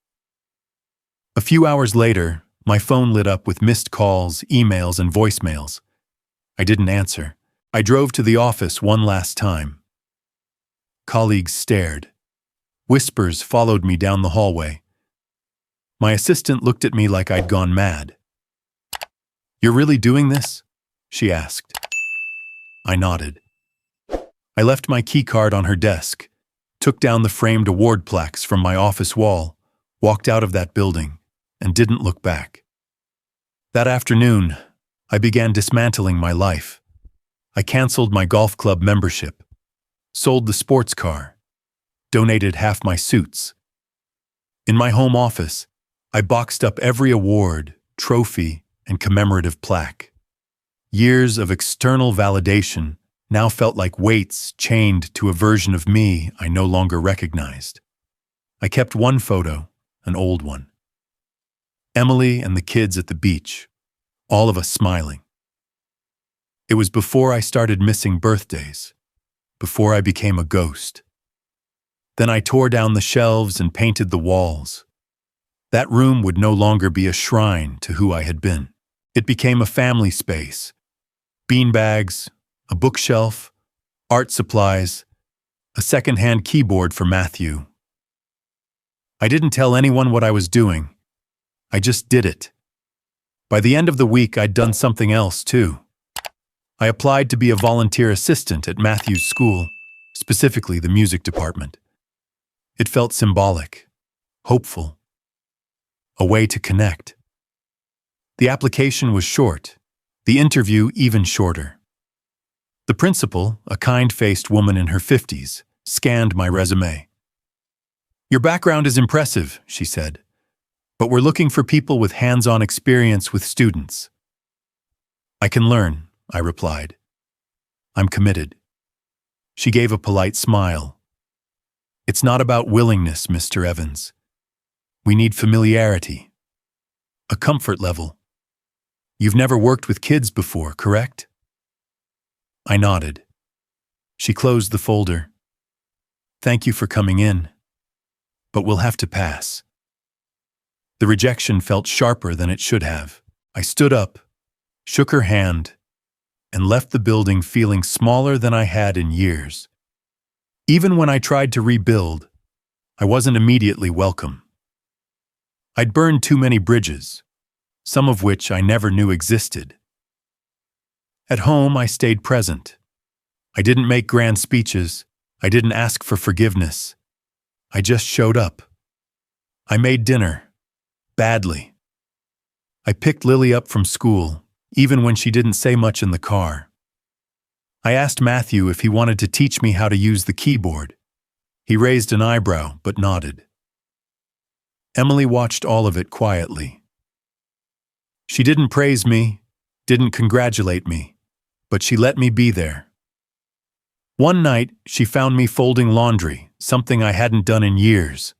A few hours later, my phone lit up with missed calls, emails, and voicemails. I didn't answer. I drove to the office one last time. Colleagues stared. Whispers followed me down the hallway. My assistant looked at me like I'd gone mad. "You're really doing this?" she asked. I nodded. I left my keycard on her desk, took down the framed award plaques from my office wall, walked out of that building, and didn't look back. That afternoon, I began dismantling my life. I canceled my golf club membership, sold the sports car, donated half my suits. In my home office, I boxed up every award, trophy, and commemorative plaque. Years of external validation now felt like weights chained to a version of me I no longer recognized. I kept one photo, an old one. Emily and the kids at the beach, all of us smiling. It was before I started missing birthdays, before I became a ghost. Then I tore down the shelves and painted the walls. That room would no longer be a shrine to who I had been. It became a family space. Beanbags, a bookshelf, art supplies, a second-hand keyboard for Matthew. I didn't tell anyone what I was doing. I just did it. By the end of the week, I'd done something else, too. I applied to be a volunteer assistant at Matthew's school, specifically the music department. It felt symbolic, hopeful, a way to connect. The application was short, the interview even shorter. The principal, a kind-faced woman in her 50s, scanned my resume. "Your background is impressive," she said, "but we're looking for people with hands-on experience with students." "I can learn," I replied. "I'm committed." She gave a polite smile. "It's not about willingness, Mr. Evans. We need familiarity. A comfort level. You've never worked with kids before, correct?" I nodded. She closed the folder. "Thank you for coming in, but we'll have to pass." The rejection felt sharper than it should have. I stood up, shook her hand, and left the building feeling smaller than I had in years. Even when I tried to rebuild, I wasn't immediately welcome. I'd burned too many bridges, some of which I never knew existed. At home, I stayed present. I didn't make grand speeches. I didn't ask for forgiveness. I just showed up. I made dinner. Badly. I picked Lily up from school, even when she didn't say much in the car. I asked Matthew if he wanted to teach me how to use the keyboard. He raised an eyebrow, but nodded. Emily watched all of it quietly. She didn't praise me, didn't congratulate me, but she let me be there. One night, she found me folding laundry, something I hadn't done in years.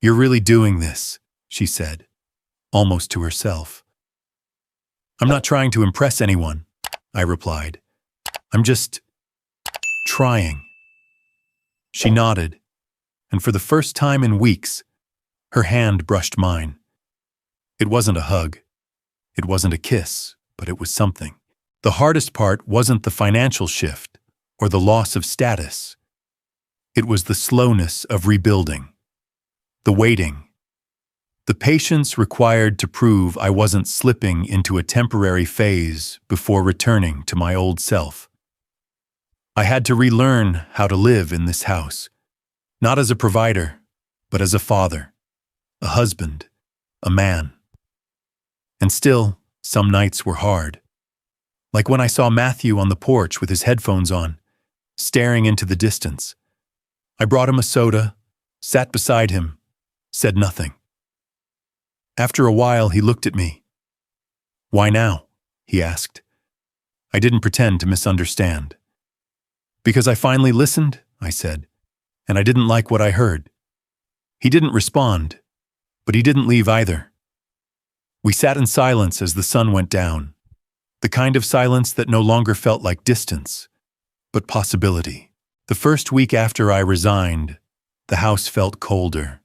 "You're really doing this," she said, almost to herself. "I'm not trying to impress anyone," I replied. "I'm just trying." She nodded, and for the first time in weeks, her hand brushed mine. It wasn't a hug. It wasn't a kiss, but it was something. The hardest part wasn't the financial shift or the loss of status. It was the slowness of rebuilding, the waiting, the patience required to prove I wasn't slipping into a temporary phase before returning to my old self. I had to relearn how to live in this house, not as a provider, but as a father, a husband, a man. And still, some nights were hard. Like when I saw Matthew on the porch with his headphones on, staring into the distance. I brought him a soda, sat beside him, said nothing. After a while, he looked at me. "Why now?" he asked. I didn't pretend to misunderstand. "Because I finally listened," I said, "and I didn't like what I heard." He didn't respond, but he didn't leave either. We sat in silence as the sun went down, the kind of silence that no longer felt like distance, but possibility. The first week after I resigned, the house felt colder,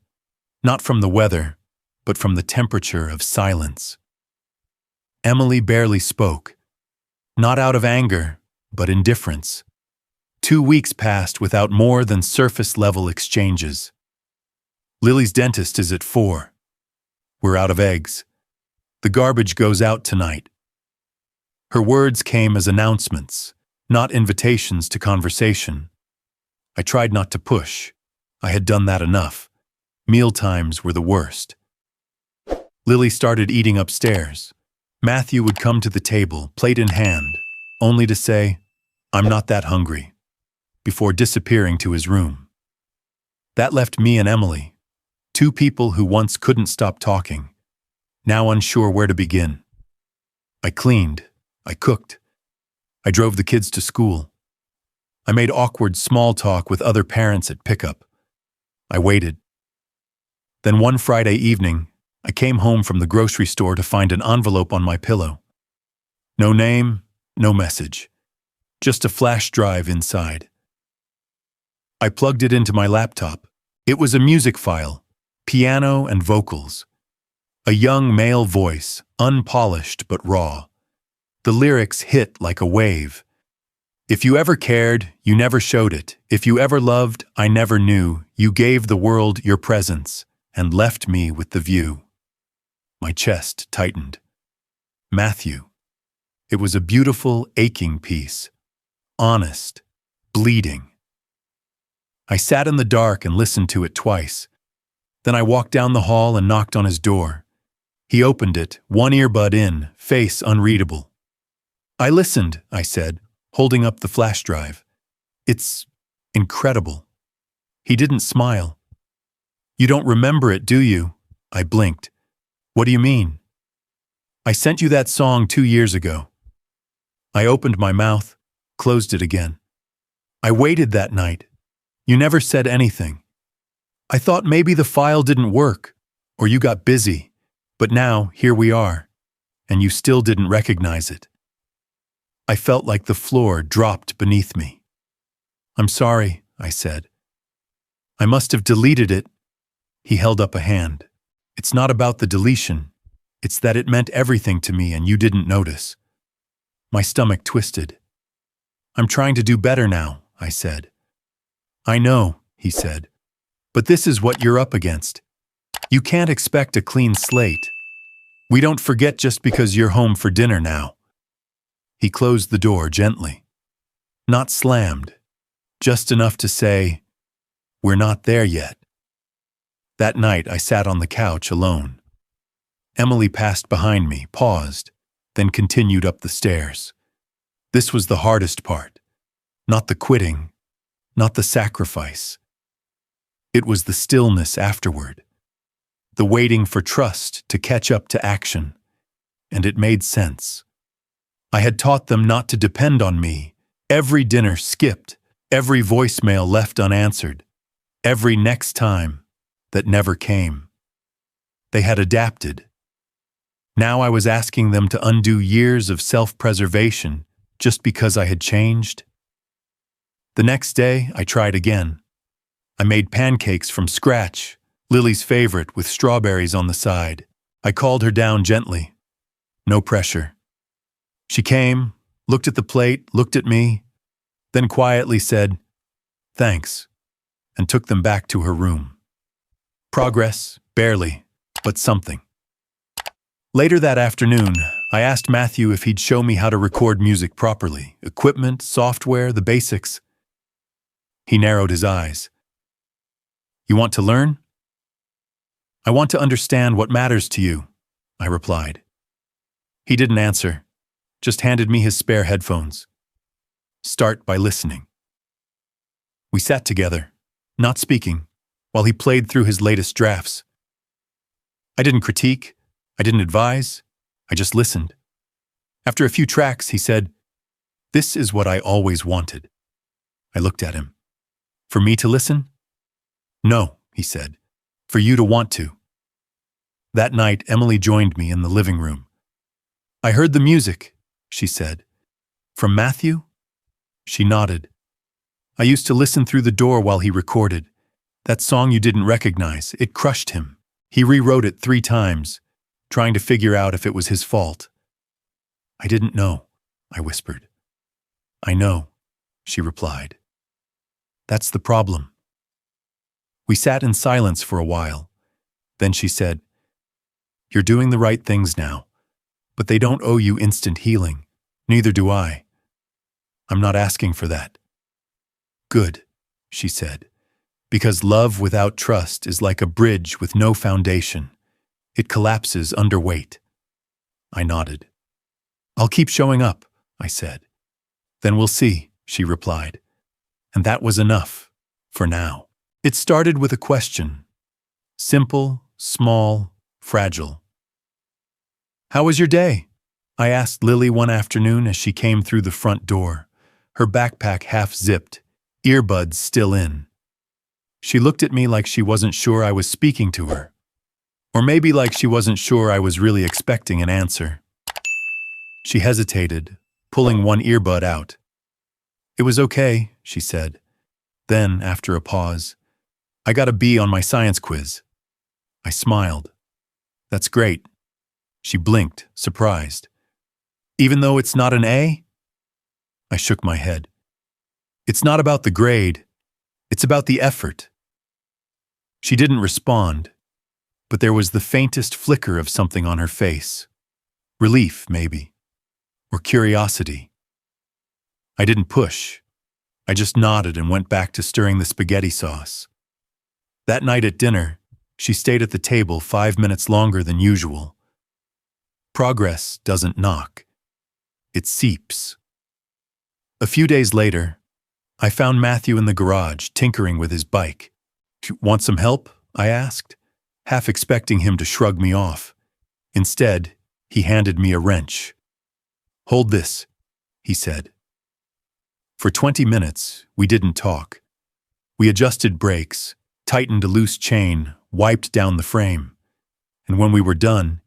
not from the weather, but from the temperature of silence. Emily barely spoke, not out of anger, but indifference. 2 weeks passed without more than surface-level exchanges. "Lily's dentist is at 4. We're out of eggs. The garbage goes out tonight." Her words came as announcements, not invitations to conversation. I tried not to push. I had done that enough. Mealtimes were the worst. Lily started eating upstairs. Matthew would come to the table, plate in hand, only to say, "I'm not that hungry," before disappearing to his room. That left me and Emily, two people who once couldn't stop talking, now unsure where to begin. I cleaned. I cooked. I drove the kids to school. I made awkward small talk with other parents at pickup. I waited. Then one Friday evening, I came home from the grocery store to find an envelope on my pillow. No name, no message. Just a flash drive inside. I plugged it into my laptop. It was a music file, piano and vocals. A young male voice, unpolished but raw. The lyrics hit like a wave. "If you ever cared, you never showed it. If you ever loved, I never knew. You gave the world your presence and left me with the view." My chest tightened. Matthew. It was a beautiful, aching piece. Honest. Bleeding. I sat in the dark and listened to it twice. Then I walked down the hall and knocked on his door. He opened it, one earbud in, face unreadable. "I listened," I said, holding up the flash drive. "It's incredible." He didn't smile. "You don't remember it, do you?" I blinked. "What do you mean?" "I sent you that song 2 years ago." I opened my mouth, closed it again. "I waited that night. You never said anything. I thought maybe the file didn't work, or you got busy. But now, here we are, and you still didn't recognize it." I felt like the floor dropped beneath me. "I'm sorry," I said. "I must have deleted it." He held up a hand. "It's not about the deletion. It's that it meant everything to me and you didn't notice." My stomach twisted. "I'm trying to do better now," I said. "I know," he said, "but this is what you're up against. You can't expect a clean slate. We don't forget just because you're home for dinner now." He closed the door gently. Not slammed, just enough to say, "We're not there yet." That night I sat on the couch alone. Emily passed behind me, paused, then continued up the stairs. This was the hardest part. Not the quitting, not the sacrifice. It was the stillness afterward. The waiting for trust to catch up to action. And it made sense. I had taught them not to depend on me. Every dinner skipped, every voicemail left unanswered, every next time that never came. They had adapted. Now I was asking them to undo years of self-preservation just because I had changed. The next day, I tried again. I made pancakes from scratch, Lily's favorite, with strawberries on the side. I called her down gently. No pressure. She came, looked at the plate, looked at me, then quietly said, "Thanks," and took them back to her room. Progress, barely, but something. Later that afternoon, I asked Matthew if he'd show me how to record music properly, equipment, software, the basics. He narrowed his eyes. "You want to learn?" "I want to understand what matters to you," I replied. He didn't answer, just handed me his spare headphones. "Start by listening." We sat together, not speaking, while he played through his latest drafts. I didn't critique, I didn't advise, I just listened. After a few tracks, he said, "This is what I always wanted." I looked at him. "For me to listen?" "No," he said, "for you to want to." That night, Emily joined me in the living room. "I heard the music," she said. "From Matthew?" She nodded. "I used to listen through the door while he recorded. That song you didn't recognize, it crushed him. He rewrote it 3 times, trying to figure out if it was his fault." "I didn't know," I whispered. "I know," she replied. "That's the problem." We sat in silence for a while. Then she said, "You're doing the right things now, but they don't owe you instant healing. Neither do I. I'm not asking for that." "Good," she said, "because love without trust is like a bridge with no foundation. It collapses under weight." I nodded. "I'll keep showing up," I said. "Then we'll see," she replied. And that was enough, for now. It started with a question. Simple, small, fragile. "How was your day?" I asked Lily one afternoon as she came through the front door, her backpack half-zipped, earbuds still in. She looked at me like she wasn't sure I was speaking to her. Or maybe like she wasn't sure I was really expecting an answer. She hesitated, pulling one earbud out. "It was okay," she said. Then, after a pause, "I got a B on my science quiz." I smiled. "That's great." She blinked, surprised. "Even though it's not an A?" I shook my head. "It's not about the grade. It's about the effort." She didn't respond, but there was the faintest flicker of something on her face. Relief, maybe. Or curiosity. I didn't push. I just nodded and went back to stirring the spaghetti sauce. That night at dinner, she stayed at the table 5 minutes longer than usual. Progress doesn't knock. It seeps. A few days later, I found Matthew in the garage, tinkering with his bike. "Want some help?" I asked, half expecting him to shrug me off. Instead, he handed me a wrench. "Hold this," he said. For 20 minutes, we didn't talk. We adjusted brakes, tightened a loose chain, wiped down the frame. And when we were done,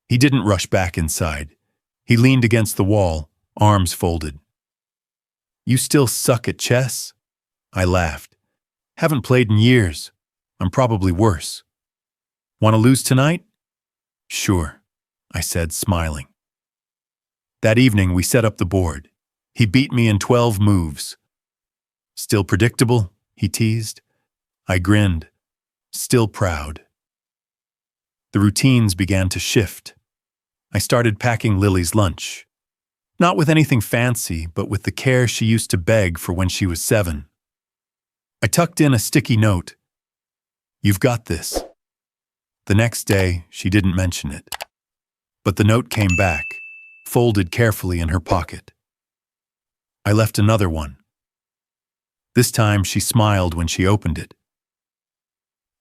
he didn't rush back inside. He leaned against the wall, arms folded. "You still suck at chess?" I laughed. "Haven't played in years. I'm probably worse." "Want to lose tonight?" "Sure," I said, smiling. That evening, we set up the board. He beat me in 12 moves. "Still predictable?" he teased. I grinned, still proud. The routines began to shift. I started packing Lily's lunch. Not with anything fancy, but with the care she used to beg for when she was 7. I tucked in a sticky note. "You've got this." The next day, she didn't mention it. But the note came back, folded carefully in her pocket. I left another one. This time she smiled when she opened it.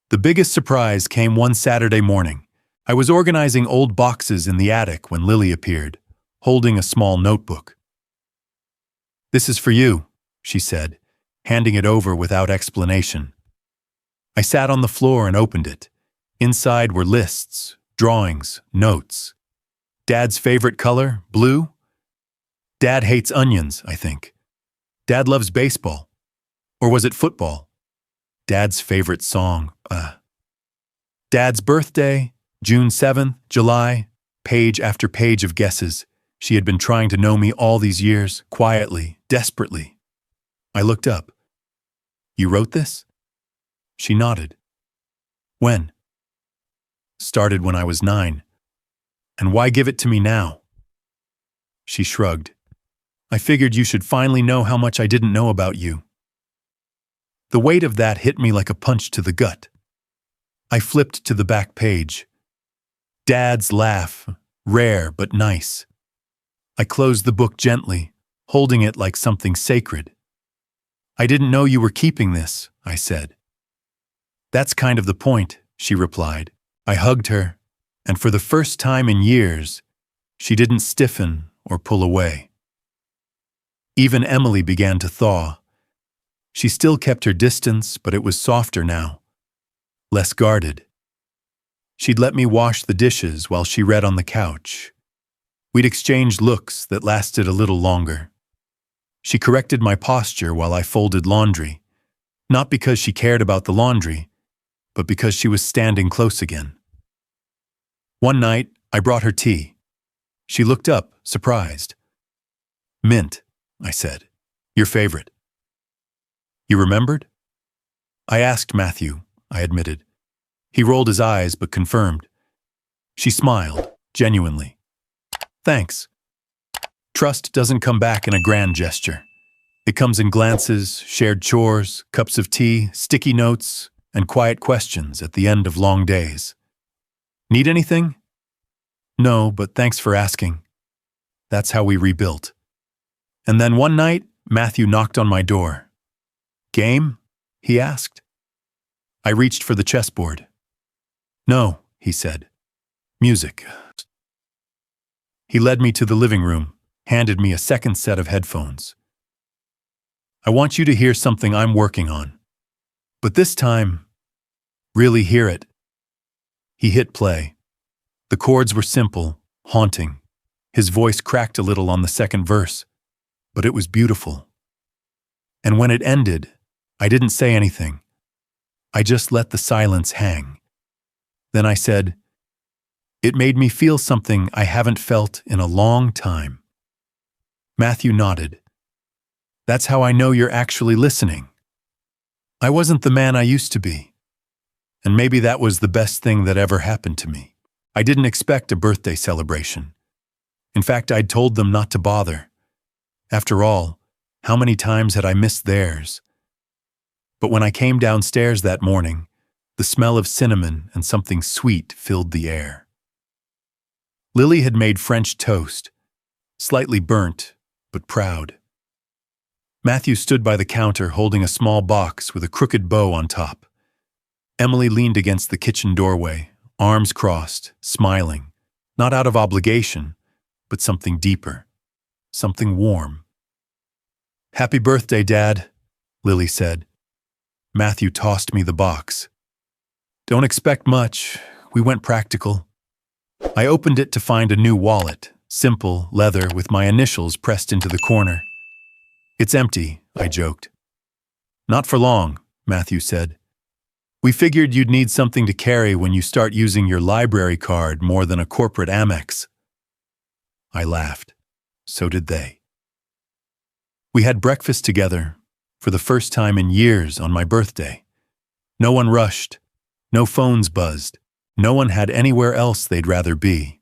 The biggest surprise came one Saturday morning. I was organizing old boxes in the attic when Lily appeared, holding a small notebook. "This is for you," she said, handing it over without explanation. I sat on the floor and opened it. Inside were lists, drawings, notes. Dad's favorite color, blue. Dad hates onions, I think. Dad loves baseball. Or was it football? Dad's favorite song, Dad's birthday, June 7th, July, page after page of guesses. She had been trying to know me all these years, quietly, desperately. I looked up. "You wrote this?" She nodded. "When?" "Started when I was 9. And why give it to me now?" She shrugged. "I figured you should finally know how much I didn't know about you." The weight of that hit me like a punch to the gut. I flipped to the back page. Dad's laugh, rare but nice. I closed the book gently, holding it like something sacred. "I didn't know you were keeping this," I said. "That's kind of the point," she replied. I hugged her, and for the first time in years, she didn't stiffen or pull away. Even Emily began to thaw. She still kept her distance, but it was softer now, less guarded. She'd let me wash the dishes while she read on the couch. We'd exchanged looks that lasted a little longer. She corrected my posture while I folded laundry, not because she cared about the laundry, but because she was standing close again. One night, I brought her tea. She looked up, surprised. "Mint," I said. "Your favorite." "You remembered?" "I asked Matthew," I admitted. He rolled his eyes but confirmed. She smiled, genuinely. "Thanks." Trust doesn't come back in a grand gesture. It comes in glances, shared chores, cups of tea, sticky notes, and quiet questions at the end of long days. "Need anything?" "No, but thanks for asking." That's how we rebuilt. And then one night, Matthew knocked on my door. "Game?" he asked. I reached for the chessboard. "No," he said. "Music." He led me to the living room, handed me a second set of headphones. "I want you to hear something I'm working on. But this time, really hear it." He hit play. The chords were simple, haunting. His voice cracked a little on the second verse, but it was beautiful. And when it ended, I didn't say anything. I just let the silence hang. Then I said, "It made me feel something I haven't felt in a long time." Matthew nodded. "That's how I know you're actually listening." I wasn't the man I used to be. And maybe that was the best thing that ever happened to me. I didn't expect a birthday celebration. In fact, I'd told them not to bother. After all, how many times had I missed theirs? But when I came downstairs that morning, the smell of cinnamon and something sweet filled the air. Lily had made French toast, slightly burnt, but proud. Matthew stood by the counter holding a small box with a crooked bow on top. Emily leaned against the kitchen doorway, arms crossed, smiling, not out of obligation, but something deeper, something warm. "Happy birthday, Dad," Lily said. Matthew tossed me the box. "Don't expect much. We went practical." I opened it to find a new wallet, simple, leather, with my initials pressed into the corner. "It's empty," I joked. "Not for long," Matthew said. "We figured you'd need something to carry when you start using your library card more than a corporate Amex." I laughed. So did they. We had breakfast together, for the first time in years on my birthday. No one rushed. No phones buzzed. No one had anywhere else they'd rather be.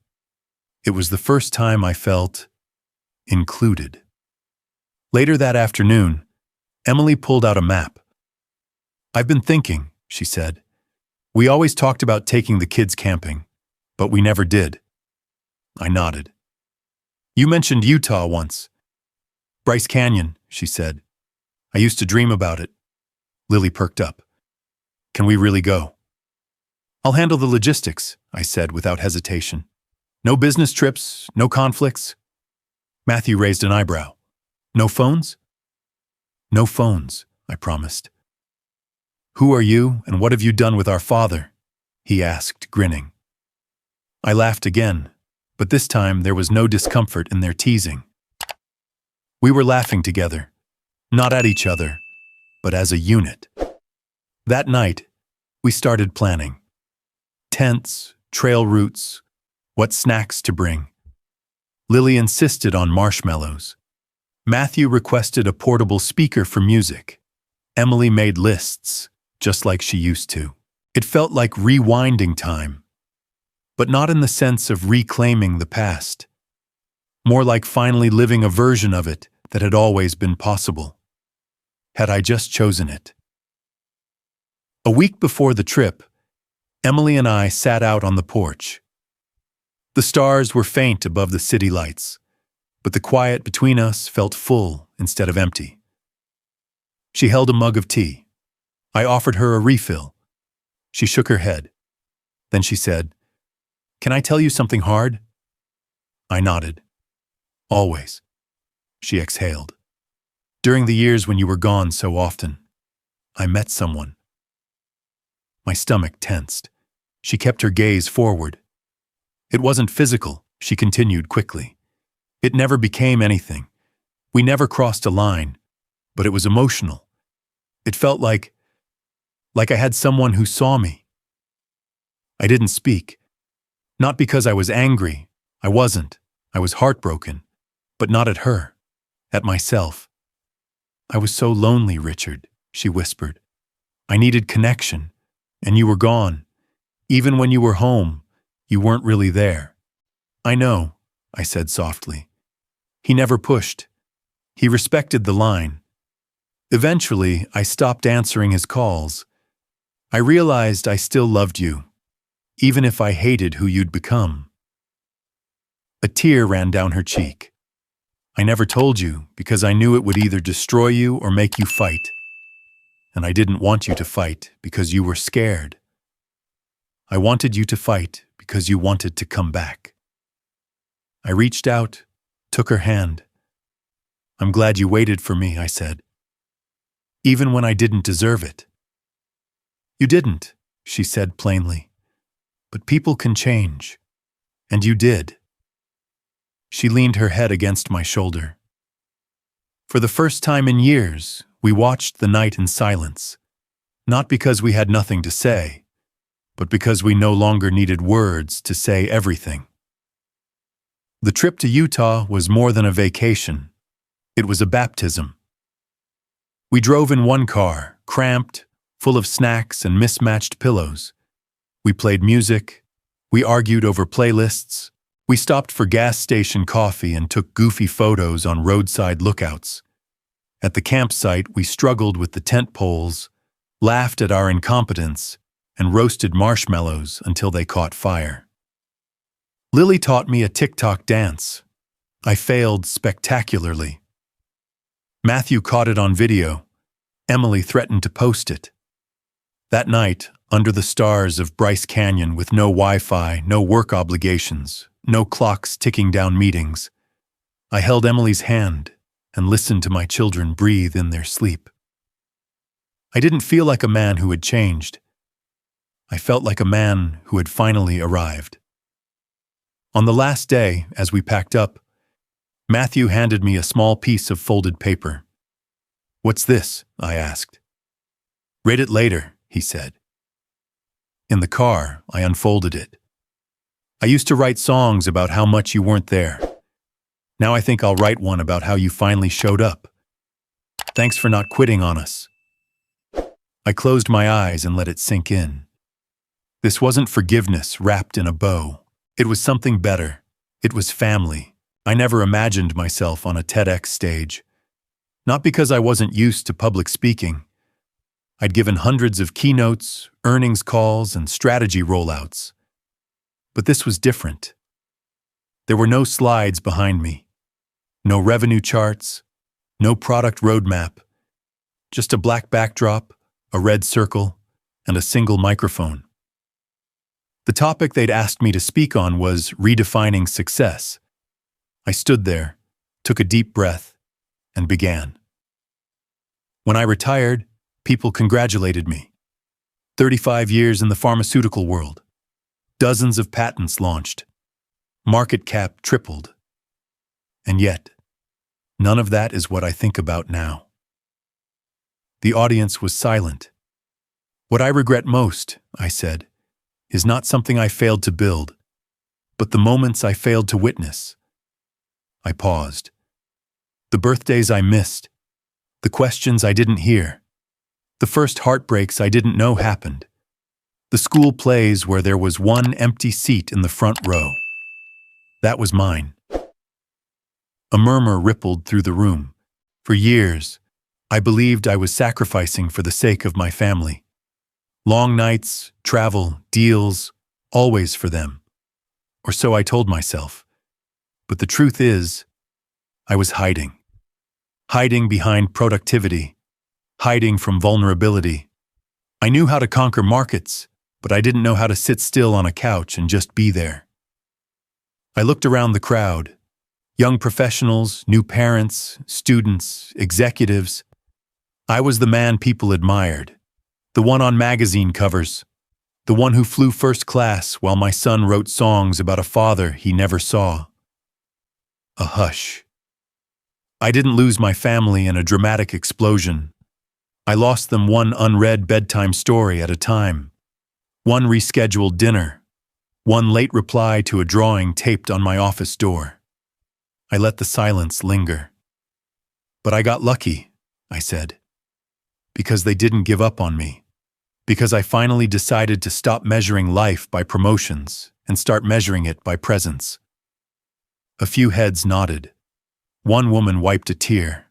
It was the first time I felt included. Later that afternoon, Emily pulled out a map. "I've been thinking," she said. "We always talked about taking the kids camping, but we never did." I nodded. "You mentioned Utah once." "Bryce Canyon," she said. "I used to dream about it." Lily perked up. "Can we really go?" "I'll handle the logistics," I said without hesitation. "No business trips, no conflicts." Matthew raised an eyebrow. "No phones?" "No phones," I promised. "Who are you, and what have you done with our father?" he asked, grinning. I laughed again, but this time there was no discomfort in their teasing. We were laughing together, not at each other, but as a unit. That night, we started planning. Tents, trail routes, what snacks to bring. Lily insisted on marshmallows. Matthew requested a portable speaker for music. Emily made lists, just like she used to. It felt like rewinding time, but not in the sense of reclaiming the past. More like finally living a version of it that had always been possible. Had I just chosen it? A week before the trip, Emily and I sat out on the porch. The stars were faint above the city lights, but the quiet between us felt full instead of empty. She held a mug of tea. I offered her a refill. She shook her head. Then she said, "Can I tell you something hard?" I nodded. "Always." She exhaled. "During the years when you were gone so often, I met someone." My stomach tensed. She kept her gaze forward. "It wasn't physical," she continued quickly. "It never became anything. We never crossed a line, but it was emotional. It felt like I had someone who saw me." I didn't speak. Not because I was angry. I wasn't. I was heartbroken. But not at her. At myself. "I was so lonely, Richard," she whispered. "I needed connection. And you were gone. Even when you were home, you weren't really there." "I know," I said softly. He never pushed. He respected the line. Eventually, I stopped answering his calls. I realized I still loved you, even if I hated who you'd become. A tear ran down her cheek. "I never told you because I knew it would either destroy you or make you fight. And I didn't want you to fight because you were scared. I wanted you to fight because you wanted to come back." I reached out, took her hand. "I'm glad you waited for me," I said. "Even when I didn't deserve it." "You didn't," she said plainly. "But people can change. And you did." She leaned her head against my shoulder. For the first time in years, we watched the night in silence. Not because we had nothing to say, but because we no longer needed words to say everything. The trip to Utah was more than a vacation. It was a baptism. We drove in one car, cramped, full of snacks and mismatched pillows. We played music. We argued over playlists. We stopped for gas station coffee and took goofy photos on roadside lookouts. At the campsite, we struggled with the tent poles, laughed at our incompetence, and roasted marshmallows until they caught fire. Lily taught me a TikTok dance. I failed spectacularly. Matthew caught it on video. Emily threatened to post it. That night, under the stars of Bryce Canyon with no Wi-Fi, no work obligations, no clocks ticking down meetings, I held Emily's hand and listened to my children breathe in their sleep. I didn't feel like a man who had changed. I felt like a man who had finally arrived. On the last day, as we packed up, Matthew handed me a small piece of folded paper. "What's this?" I asked. "Read it later," he said. In the car, I unfolded it. "I used to write songs about how much you weren't there. Now I think I'll write one about how you finally showed up. Thanks for not quitting on us." I closed my eyes and let it sink in. This wasn't forgiveness wrapped in a bow. It was something better. It was family. I never imagined myself on a TEDx stage. Not because I wasn't used to public speaking. I'd given hundreds of keynotes, earnings calls, and strategy rollouts. But this was different. There were no slides behind me, no revenue charts, no product roadmap, just a black backdrop, a red circle, and a single microphone. The topic they'd asked me to speak on was redefining success. I stood there, took a deep breath, and began. When I retired, people congratulated me. 35 years in the pharmaceutical world. Dozens of patents launched. Market cap tripled. And yet, none of that is what I think about now. The audience was silent. What I regret most, I said, is not something I failed to build, but the moments I failed to witness. I paused. The birthdays I missed, the questions I didn't hear, the first heartbreaks I didn't know happened, the school plays where there was one empty seat in the front row. That was mine. A murmur rippled through the room. For years, I believed I was sacrificing for the sake of my family. Long nights, travel, deals, always for them. Or so I told myself. But the truth is, I was hiding. Hiding behind productivity. Hiding from vulnerability. I knew how to conquer markets, but I didn't know how to sit still on a couch and just be there. I looked around the crowd. Young professionals, new parents, students, executives. I was the man people admired. The one on magazine covers. The one who flew first class while my son wrote songs about a father he never saw. A hush. I didn't lose my family in a dramatic explosion. I lost them one unread bedtime story at a time. One rescheduled dinner. One late reply to a drawing taped on my office door. I let the silence linger. But I got lucky, I said. Because they didn't give up on me. Because I finally decided to stop measuring life by promotions and start measuring it by presence. A few heads nodded. One woman wiped a tear.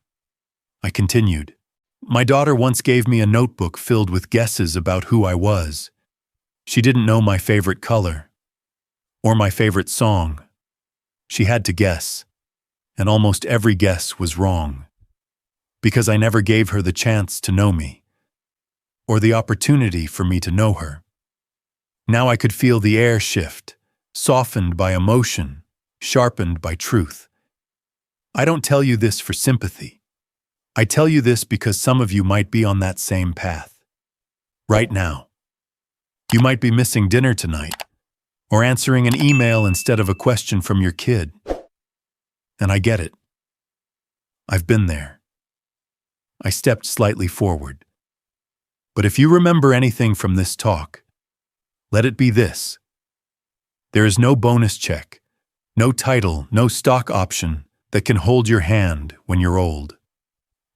I continued. My daughter once gave me a notebook filled with guesses about who I was. She didn't know my favorite color or my favorite song. She had to guess, and almost every guess was wrong. Because I never gave her the chance to know me. Or the opportunity for me to know her. Now I could feel the air shift, softened by emotion, sharpened by truth. I don't tell you this for sympathy. I tell you this because some of you might be on that same path. Right now. You might be missing dinner tonight, or answering an email instead of a question from your kid. And I get it. I've been there. I stepped slightly forward. But if you remember anything from this talk, let it be this. There is no bonus check, no title, no stock option that can hold your hand when you're old.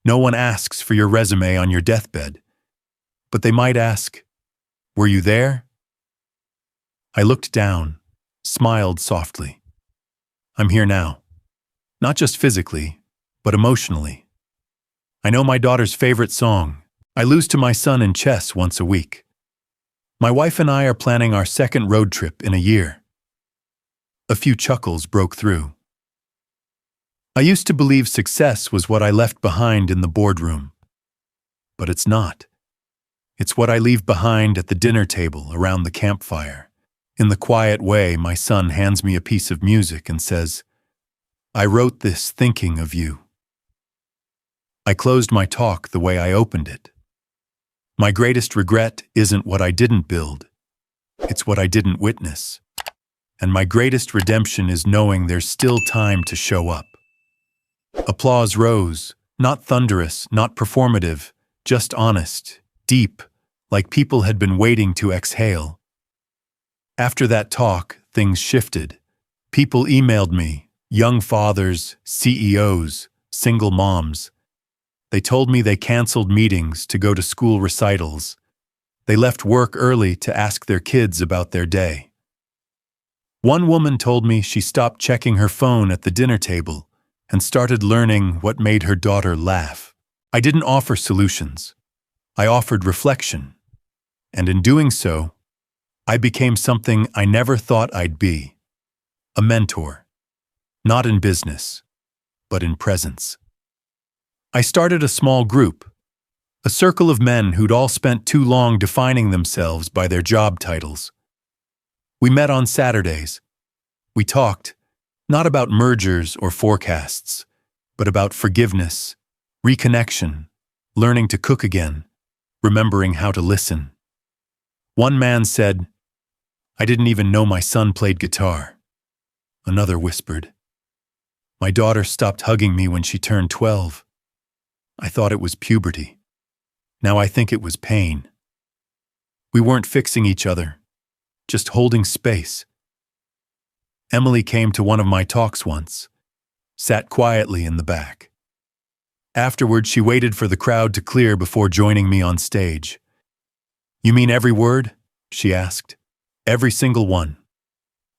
No one asks for your resume on your deathbed, but they might ask, "Were you there?" I looked down, smiled softly. I'm here now. Not just physically, but emotionally. I know my daughter's favorite song. I lose to my son in chess once a week. My wife and I are planning our second road trip in a year. A few chuckles broke through. I used to believe success was what I left behind in the boardroom. But it's not. It's what I leave behind at the dinner table around the campfire. In the quiet way, my son hands me a piece of music and says, "I wrote this thinking of you." I closed my talk the way I opened it. My greatest regret isn't what I didn't build. It's what I didn't witness. And my greatest redemption is knowing there's still time to show up. Applause rose, not thunderous, not performative, just honest, deep, like people had been waiting to exhale. After that talk, things shifted. People emailed me, young fathers, CEOs, single moms. They told me they canceled meetings to go to school recitals. They left work early to ask their kids about their day. One woman told me she stopped checking her phone at the dinner table and started learning what made her daughter laugh. I didn't offer solutions. I offered reflection. And in doing so, I became something I never thought I'd be. A mentor. Not in business, but in presence. I started a small group, a circle of men who'd all spent too long defining themselves by their job titles. We met on Saturdays. We talked, not about mergers or forecasts, but about forgiveness, reconnection, learning to cook again, remembering how to listen. One man said, "I didn't even know my son played guitar." Another whispered, "My daughter stopped hugging me when she turned 12. I thought it was puberty. Now I think it was pain." We weren't fixing each other, just holding space. Emily came to one of my talks once, sat quietly in the back. Afterward, she waited for the crowd to clear before joining me on stage. "You mean every word?" she asked. "Every single one."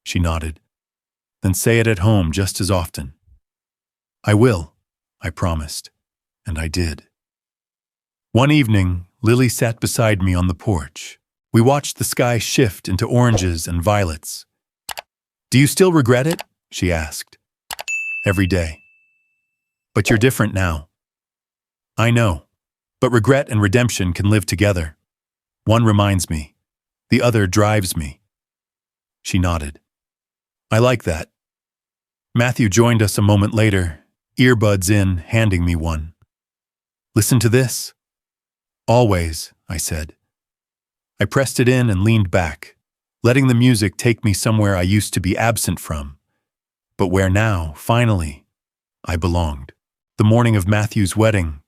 She nodded. "Then say it at home just as often." "I will," I promised, and I did. One evening, Lily sat beside me on the porch. We watched the sky shift into oranges and violets. "Do you still regret it?" she asked. "Every day." "But you're different now." "I know, but regret and redemption can live together. One reminds me, the other drives me." She nodded. "I like that." Matthew joined us a moment later, earbuds in, handing me one. "Listen to this." "Always," I said. I pressed it in and leaned back, letting the music take me somewhere I used to be absent from, but where now, finally, I belonged. The morning of Matthew's wedding,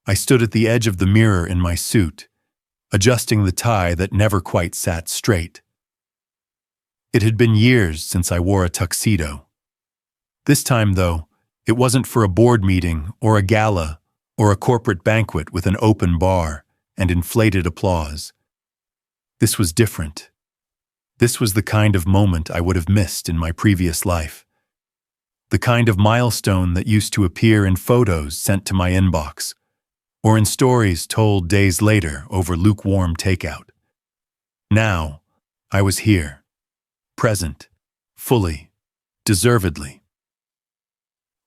I stood at the edge of the mirror in my suit, adjusting the tie that never quite sat straight. It had been years since I wore a tuxedo. This time, though, it wasn't for a board meeting or a gala or a corporate banquet with an open bar and inflated applause. This was different. This was the kind of moment I would have missed in my previous life. The kind of milestone that used to appear in photos sent to my inbox, or in stories told days later over lukewarm takeout. Now, I was here, present, fully, deservedly.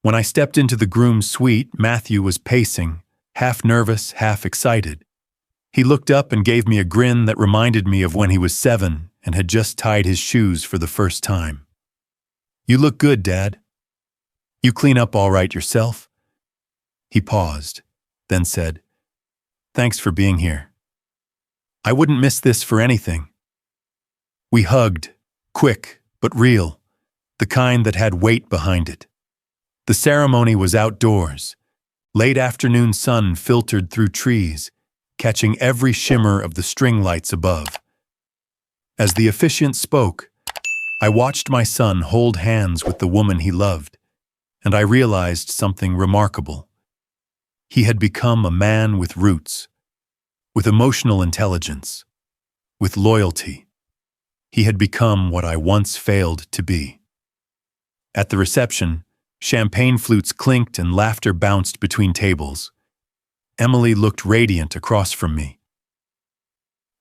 When I stepped into the groom's suite, Matthew was pacing, half nervous, half excited. He looked up and gave me a grin that reminded me of when he was 7 and had just tied his shoes for the first time. "You look good, Dad. You clean up all right yourself?" He paused, then said, "Thanks for being here. I wouldn't miss this for anything." We hugged, quick but real, the kind that had weight behind it. The ceremony was outdoors. Late afternoon sun filtered through trees, catching every shimmer of the string lights above. As the officiant spoke, I watched my son hold hands with the woman he loved, and I realized something remarkable. He had become a man with roots, with emotional intelligence, with loyalty. He had become what I once failed to be. At the reception, champagne flutes clinked and laughter bounced between tables. Emily looked radiant across from me.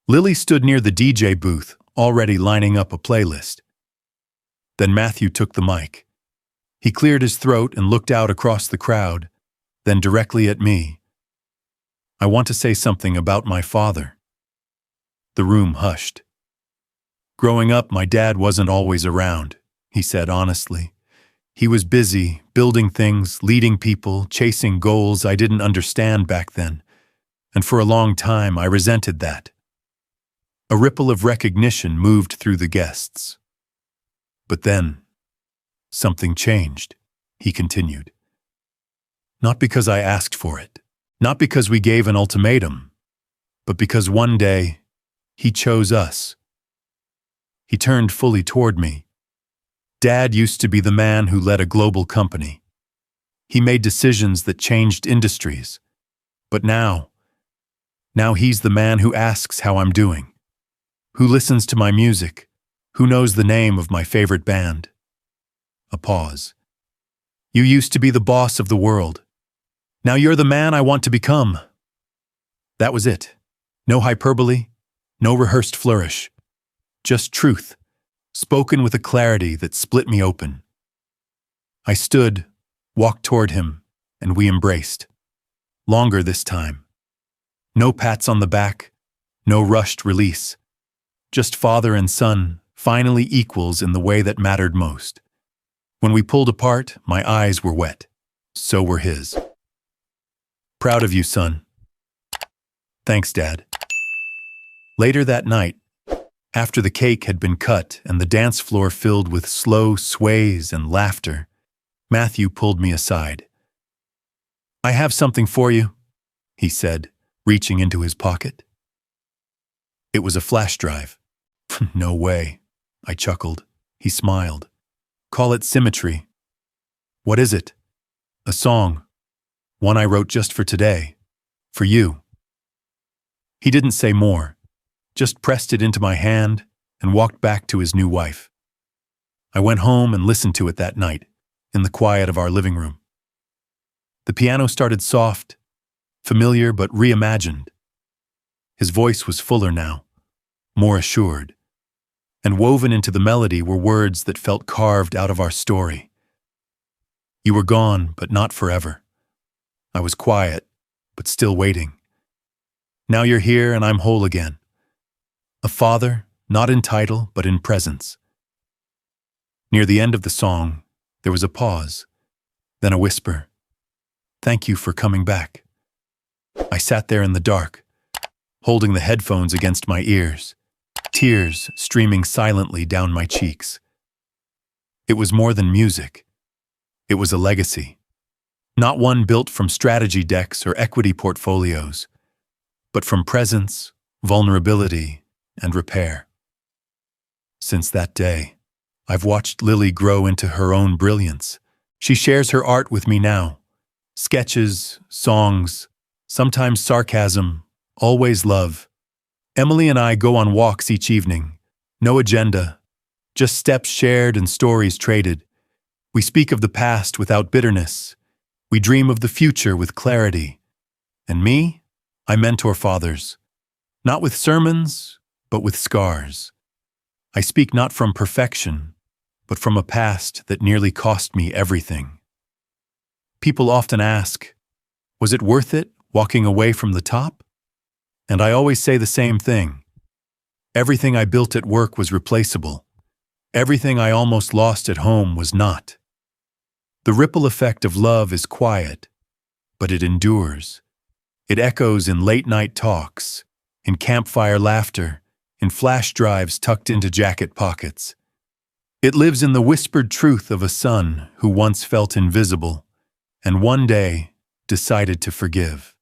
Lily stood near the DJ booth, already lining up a playlist. Then Matthew took the mic. He cleared his throat and looked out across the crowd, then directly at me. "I want to say something about my father." The room hushed. "Growing up, my dad wasn't always around," he said honestly. "He was busy, building things, leading people, chasing goals I didn't understand back then, and for a long time I resented that." A ripple of recognition moved through the guests. "But then, something changed," he continued. "Not because I asked for it, not because we gave an ultimatum, but because one day, he chose us." He turned fully toward me. "Dad used to be the man who led a global company. He made decisions that changed industries. But now he's the man who asks how I'm doing, who listens to my music, Who knows the name of my favorite band? A pause. You used to be the boss of the world. Now you're the man I want to become. That was it. No hyperbole, no rehearsed flourish. Just truth, spoken with a clarity that split me open. I stood, walked toward him, and we embraced. Longer this time. No pats on the back, no rushed release. Just father and son, finally equals in the way that mattered most. When we pulled apart, my eyes were wet. So were his. Proud of you, son. Thanks, Dad. Later that night, after the cake had been cut and the dance floor filled with slow sways and laughter, Matthew pulled me aside. I have something for you, he said, reaching into his pocket. It was a flash drive. No way, I chuckled. He smiled. Call it symmetry. What is it? A song. One I wrote just for today. For you. He didn't say more, just pressed it into my hand and walked back to his new wife. I went home and listened to it that night, in the quiet of our living room. The piano started soft, familiar but reimagined. His voice was fuller now, more assured, and woven into the melody were words that felt carved out of our story. You were gone, but not forever. I was quiet, but still waiting. Now you're here and I'm whole again. A father, not in title, but in presence. Near the end of the song, there was a pause, then a whisper. Thank you for coming back. I sat there in the dark, holding the headphones against my ears, tears streaming silently down my cheeks. It was more than music. It was a legacy. Not one built from strategy decks or equity portfolios, but from presence, vulnerability, and repair. Since that day, I've watched Lily grow into her own brilliance. She shares her art with me now. Sketches, songs, sometimes sarcasm, always love. Emily and I go on walks each evening. No agenda, just steps shared and stories traded. We speak of the past without bitterness. We dream of the future with clarity. And me? I mentor fathers. Not with sermons, but with scars. I speak not from perfection, but from a past that nearly cost me everything. People often ask, was it worth it walking away from the top? And I always say the same thing. Everything I built at work was replaceable. Everything I almost lost at home was not. The ripple effect of love is quiet, but it endures. It echoes in late-night talks, in campfire laughter, in flash drives tucked into jacket pockets. It lives in the whispered truth of a son who once felt invisible and one day decided to forgive.